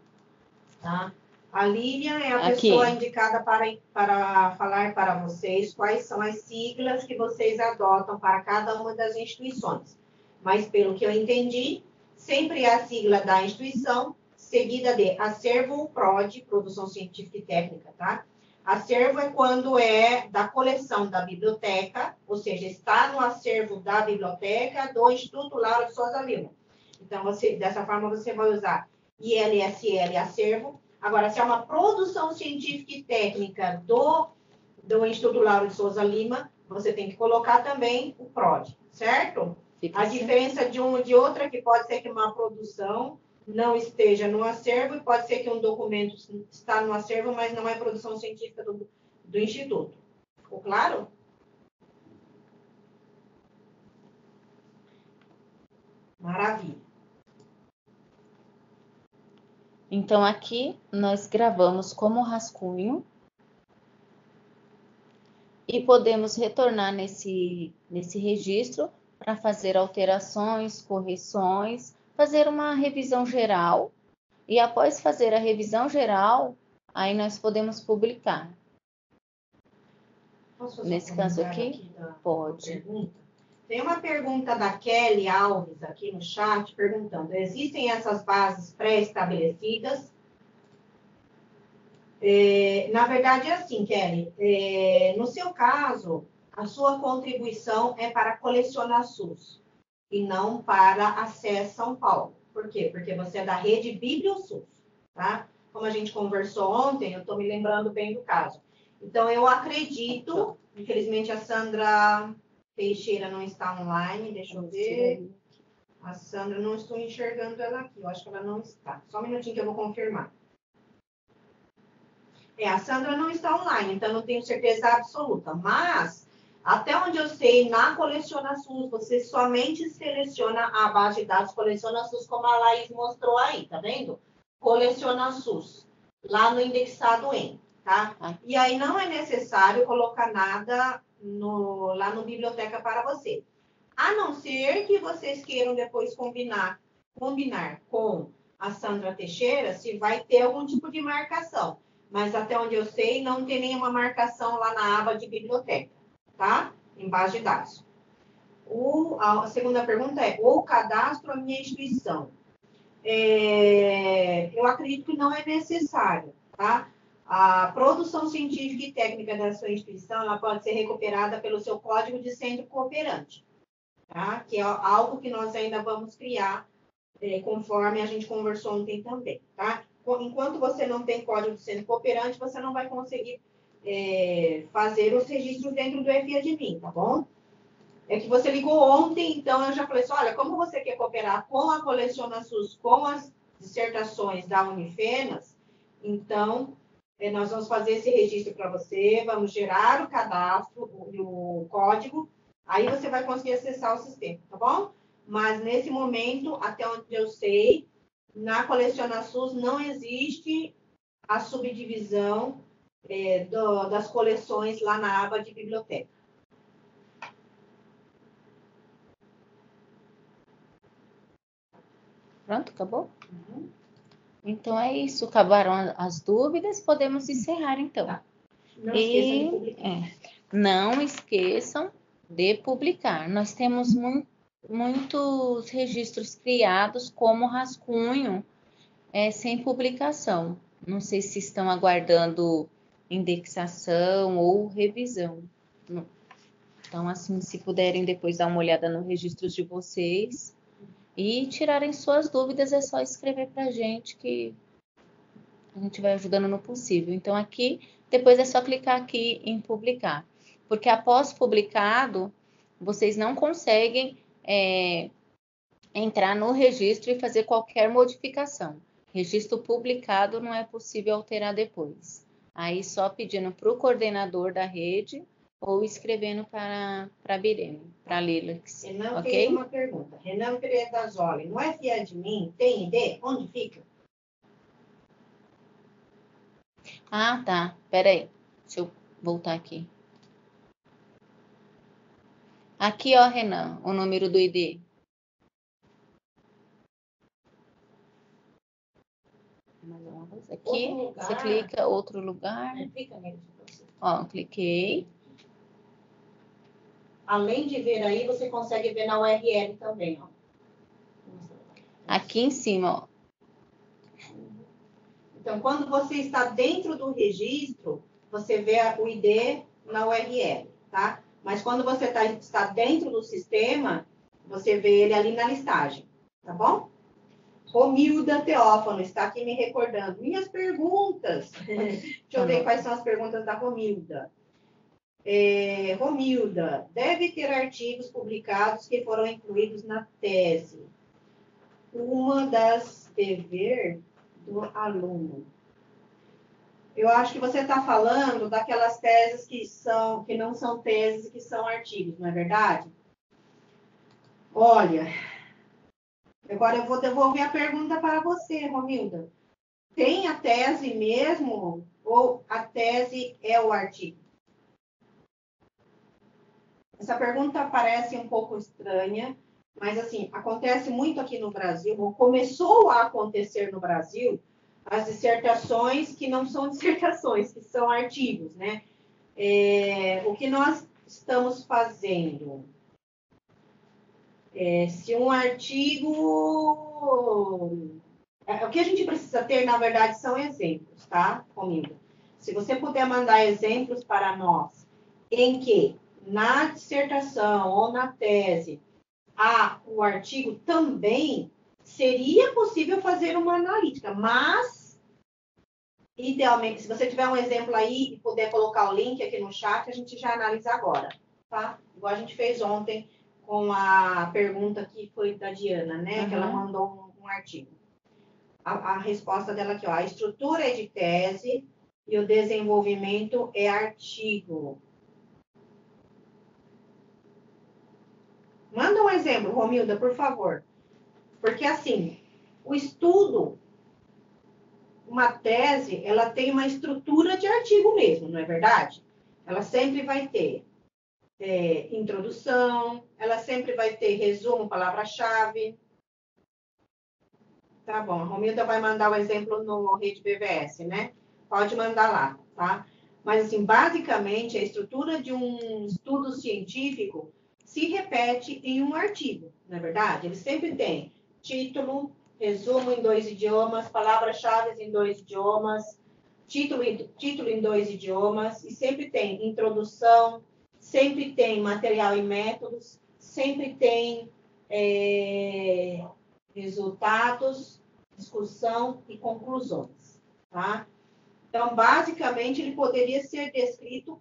Tá? A Lilian é a Aqui. pessoa indicada para falar para vocês quais são as siglas que vocês adotam para cada uma das instituições. Mas, pelo que eu entendi, sempre é a sigla da instituição, seguida de acervo PROD, Produção Científica e Técnica, tá? Acervo é quando é da coleção da biblioteca, ou seja, está no acervo da biblioteca do Instituto Lauro de Souza Lima. Então, dessa forma, você vai usar ILSL acervo. Agora, se é uma produção científica e técnica do Instituto Lauro de Souza Lima, você tem que colocar também o PROD, certo? Fica A assim. diferença de uma e de outra é que pode ser que uma produção não esteja no acervo e pode ser que um documento está no acervo, mas não é produção científica do Instituto. Ficou claro? Maravilha. Então, aqui nós gravamos como rascunho e podemos retornar nesse registro para fazer alterações, correções, fazer uma revisão geral. E após fazer a revisão geral, aí nós podemos publicar. Posso fazer Nesse caso aqui, pode. Tem uma pergunta da Kelly Alves aqui no chat, perguntando: existem essas bases pré-estabelecidas? Na verdade, é assim, Kelly. No seu caso, a sua contribuição é para colecionar SUS e não para a SES São Paulo. Por quê? Porque você é da rede BiblioSUS, tá? Como a gente conversou ontem, eu estou me lembrando bem do caso. Então, eu acredito, infelizmente a Sandra Teixeira não está online, deixa eu ver. A Sandra, não estou enxergando ela aqui, eu acho que ela não está. Só um minutinho que eu vou confirmar. A Sandra não está online, então não tenho certeza absoluta. Mas, até onde eu sei, na Coleciona SUS, você somente seleciona a base de dados Coleciona SUS, como a Laís mostrou aí, tá vendo? Coleciona SUS, lá no indexado em, tá? E aí não é necessário colocar nada lá no Biblioteca para você. A não ser que vocês queiram depois combinar com a Sandra Teixeira, se vai ter algum tipo de marcação. Mas até onde eu sei, não tem nenhuma marcação lá na aba de biblioteca, tá? Em base de dados. A segunda pergunta é: o cadastro a minha instituição? Eu acredito que não é necessário, tá? A produção científica e técnica da sua instituição, ela pode ser recuperada pelo seu código de centro cooperante, tá? Que é algo que nós ainda vamos criar, conforme a gente conversou ontem também, tá? Enquanto você não tem código de centro cooperante, você não vai conseguir fazer os registros dentro do FIADMIN, tá bom? É que você ligou ontem, então eu já falei assim, olha, como você quer cooperar com a Coleciona SUS, com as dissertações da Unifenas, então Nós vamos fazer esse registro para você, vamos gerar o cadastro e o código, aí você vai conseguir acessar o sistema, tá bom? Mas nesse momento, até onde eu sei, na Coleciona SUS não existe a subdivisão das coleções lá na aba de biblioteca. Pronto, acabou? Uhum. Então é isso, acabaram as dúvidas, podemos encerrar então. Tá. Não esqueçam de publicar. Não esqueçam de publicar. Nós temos muitos registros criados como rascunho, sem publicação. Não sei se estão aguardando indexação ou revisão. Então, assim, se puderem depois dar uma olhada no registro de vocês e tirarem suas dúvidas, é só escrever para a gente que a gente vai ajudando no possível. Então, aqui, depois é só clicar aqui em publicar. Porque após publicado, vocês não conseguem entrar no registro e fazer qualquer modificação. Registro publicado não é possível alterar depois. Aí só pedindo para o coordenador da rede ou escrevendo para a Birene, para a Lilacs. Renan ok? fez uma pergunta. Renan Pereira da Zoli, no FAdmin tem ID? Onde fica? Ah, tá. Pera aí. Deixa eu voltar aqui. Aqui, ó, Renan, o número do ID. Aqui, você clica outro lugar. Clica nele. Ó, cliquei. Além de ver aí, você consegue ver na URL também, ó. Aqui em cima, ó. Então, quando você está dentro do registro, você vê o ID na URL, tá? Mas quando você está dentro do sistema, você vê ele ali na listagem, tá bom? Romilda Teófano está aqui me recordando. Minhas perguntas. Deixa eu ver quais são as perguntas da Romilda. Romilda, deve ter artigos publicados que foram incluídos na tese. Uma das dever do aluno. Eu acho que você está falando daquelas teses que não são teses, que são artigos, não é verdade? Olha, agora eu vou devolver a pergunta para você, Romilda. Tem a tese mesmo ou a tese é o artigo? Essa pergunta parece um pouco estranha, mas assim, acontece muito aqui no Brasil, ou começou a acontecer no Brasil, as dissertações que não são dissertações, que são artigos, né? O que nós estamos fazendo? Se um artigo... o que a gente precisa ter, na verdade, são exemplos, tá? Comigo. Se você puder mandar exemplos para nós, em que na dissertação ou na tese o artigo também seria possível fazer uma analítica, mas idealmente, se você tiver um exemplo aí e puder colocar o link aqui no chat, a gente já analisa agora, tá? Igual a gente fez ontem com a pergunta que foi da Diana, né? Uhum. Que ela mandou um artigo. A resposta dela aqui, ó, a estrutura é de tese e o desenvolvimento é artigo. Manda um exemplo, Romilda, por favor. Porque, assim, o estudo, uma tese, ela tem uma estrutura de artigo mesmo, não é verdade? Ela sempre vai ter introdução, ela sempre vai ter resumo, palavra-chave. Tá bom, a Romilda vai mandar o exemplo no Rede BVS, né? Pode mandar lá, tá? Mas, assim, basicamente, a estrutura de um estudo científico se repete em um artigo, não é verdade? Ele sempre tem título, resumo em 2 idiomas, palavras-chave em 2 idiomas, título em 2 idiomas, e sempre tem introdução, sempre tem material e métodos, sempre tem resultados, discussão e conclusões, tá? Então, basicamente, ele poderia ser descrito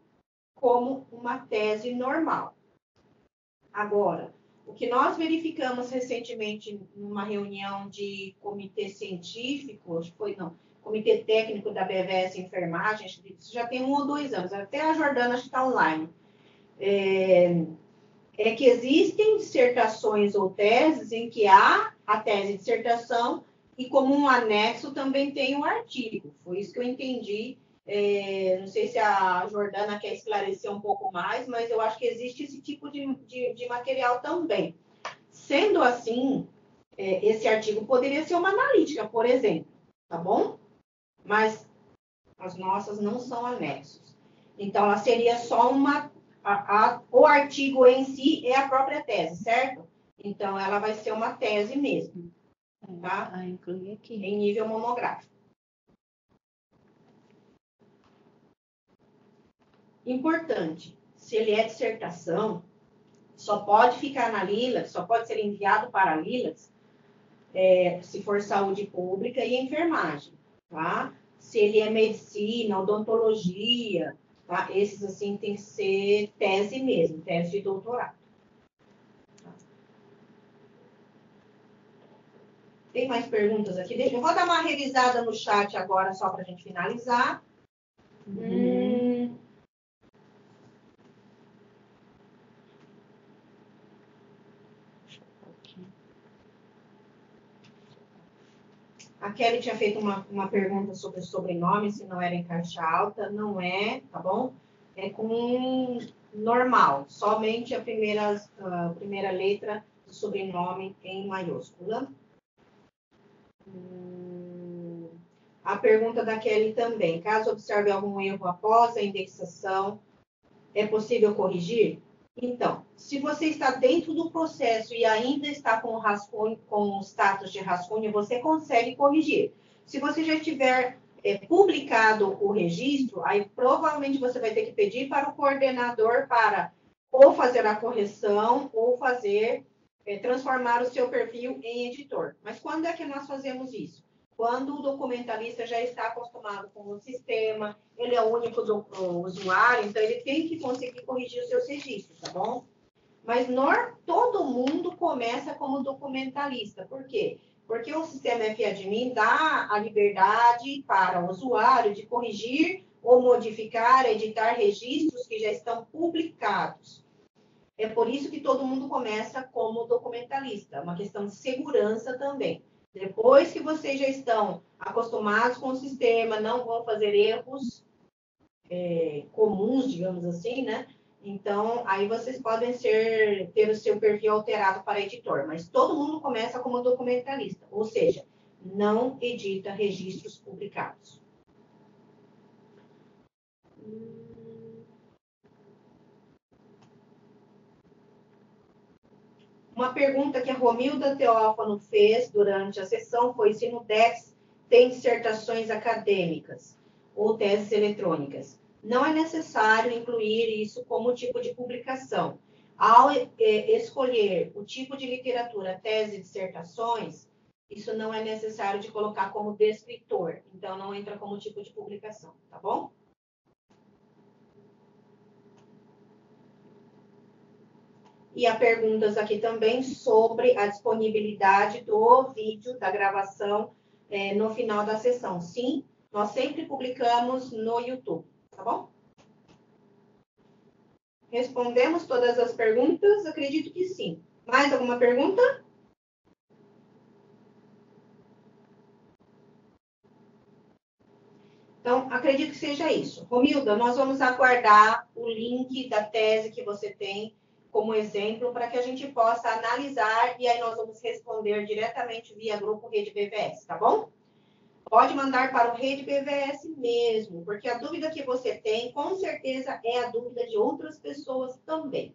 como uma tese normal. Agora, o que nós verificamos recentemente numa reunião de comitê científico, Comitê Técnico da BVS Enfermagem, acho que isso já tem 1 ou 2 anos, até a Jordana acho que está online. É que existem dissertações ou teses em que há a tese de dissertação e como um anexo também tem um artigo. Foi isso que eu entendi. Não sei se a Jordana quer esclarecer um pouco mais, mas eu acho que existe esse tipo de material também. Sendo assim, esse artigo poderia ser uma analítica, por exemplo, tá bom? Mas as nossas não são anexos. Então, ela seria só o artigo em si é a própria tese, certo? Então, ela vai ser uma tese mesmo, tá? Incluir aqui. Em nível monográfico. Importante, se ele é dissertação, só pode ficar na LILAC, só pode ser enviado para a LILAC, se for saúde pública e enfermagem, tá? Se ele é medicina, odontologia, tá? Esses, assim, tem que ser tese mesmo, tese de doutorado. Tá? Tem mais perguntas aqui? Eu vou dar uma revisada no chat agora, só para a gente finalizar. A Kelly tinha feito uma pergunta sobre o sobrenome, se não era em caixa alta. Não é, tá bom? É com normal, somente a primeira letra do sobrenome em maiúscula. A pergunta da Kelly também. Caso observe algum erro após a indexação, é possível corrigir? Então, se você está dentro do processo e ainda está com o rascunho, com o status de rascunho, você consegue corrigir. Se você já tiver publicado o registro, aí provavelmente você vai ter que pedir para o coordenador para ou fazer a correção ou transformar o seu perfil em editor. Mas quando é que nós fazemos isso? Quando o documentalista já está acostumado com o sistema, ele é o único usuário, então ele tem que conseguir corrigir os seus registros, tá bom? Mas todo mundo começa como documentalista. Por quê? Porque o sistema FAdmin dá a liberdade para o usuário de corrigir ou modificar, editar registros que já estão publicados. É por isso que todo mundo começa como documentalista, uma questão de segurança também. Depois que vocês já estão acostumados com o sistema, não vão fazer erros comuns, digamos assim, né? Então, aí vocês podem ter o seu perfil alterado para editor, mas todo mundo começa como documentalista, ou seja, não edita registros publicados. Uma pergunta que a Romilda Teófano fez durante a sessão foi se no DEX tem dissertações acadêmicas ou teses eletrônicas. Não é necessário incluir isso como tipo de publicação. Ao escolher o tipo de literatura, tese e dissertações, isso não é necessário de colocar como descritor. Então, não entra como tipo de publicação, tá bom? E há perguntas aqui também sobre a disponibilidade do vídeo, da gravação, no final da sessão. Sim, nós sempre publicamos no YouTube, tá bom? Respondemos todas as perguntas? Acredito que sim. Mais alguma pergunta? Então, acredito que seja isso. Romilda, nós vamos aguardar o link da tese que você tem como exemplo para que a gente possa analisar e aí nós vamos responder diretamente via grupo Rede BVS, tá bom? Pode mandar para o Rede BVS mesmo, porque a dúvida que você tem, com certeza, é a dúvida de outras pessoas também.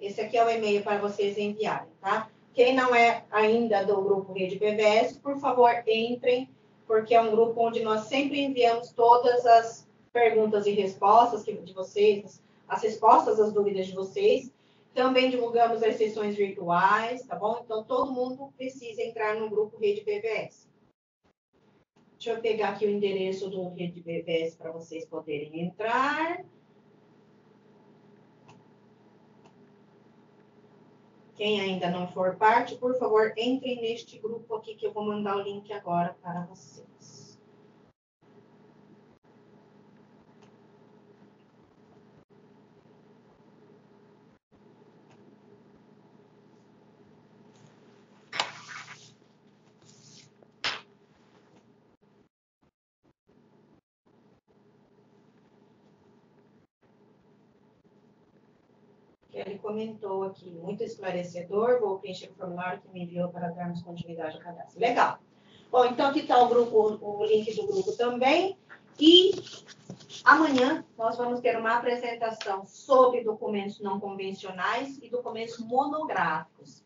Esse aqui é o e-mail para vocês enviarem, tá? Quem não é ainda do grupo Rede BVS, por favor, entrem, porque é um grupo onde nós sempre enviamos todas as perguntas e respostas de vocês, as respostas às dúvidas de vocês. Também divulgamos as sessões virtuais, tá bom? Então, todo mundo precisa entrar no grupo Rede BVS. Deixa eu pegar aqui o endereço do Rede BVS para vocês poderem entrar. Quem ainda não for parte, por favor, entrem neste grupo aqui que eu vou mandar o link agora para vocês. Ele comentou aqui, muito esclarecedor, vou preencher o formulário que me enviou para darmos continuidade ao cadastro. Legal. Bom, então aqui está o grupo, o link do grupo também. E amanhã nós vamos ter uma apresentação sobre documentos não convencionais e documentos monográficos.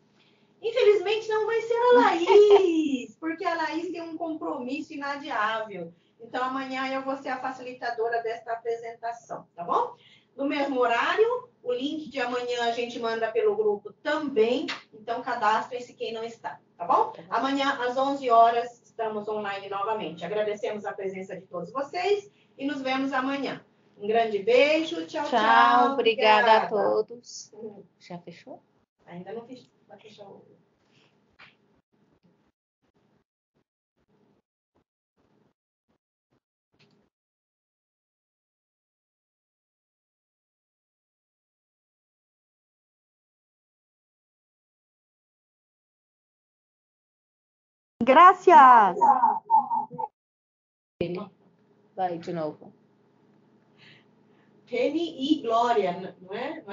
Infelizmente não vai ser a Laís, porque a Laís tem um compromisso inadiável. Então amanhã eu vou ser a facilitadora desta apresentação, tá bom? No mesmo horário, o link de amanhã a gente manda pelo grupo também. Então, cadastrem-se quem não está, tá bom? Amanhã, às 11 horas, estamos online novamente. Agradecemos a presença de todos vocês e nos vemos amanhã. Um grande beijo. Tchau, tchau. Tchau, obrigada a todos. Já fechou? Ainda não fechou. Vai fechar o... Gracias. Vai de novo. Penny e Glória, não é?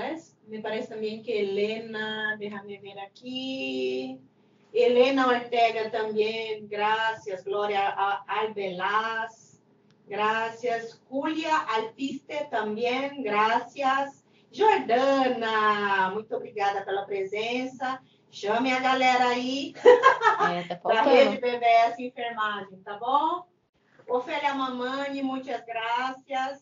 Me parece também que Helena, déjame ver aqui. Helena Ortega também, graças. Glória Albelaz, graças. Julia Alpiste também, graças. Jordana, muito obrigada pela presença. Chame a galera aí Tá da faltando. Rede BBS Enfermagem, tá bom? Ofélia Mamani, muitas graças.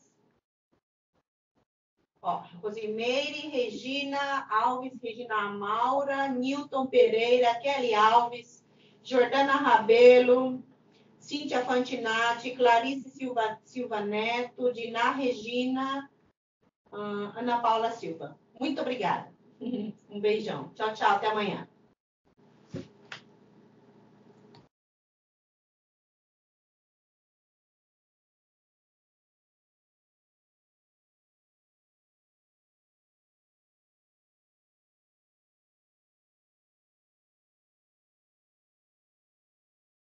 Ó, Rosimeire, Regina Alves, Regina Amaura, Nilton Pereira, Kelly Alves, Jordana Rabelo, Cíntia Fantinati, Clarice Silva Neto, Diná Regina, Ana Paula Silva. Muito obrigada. Um beijão. Tchau, tchau. Até amanhã.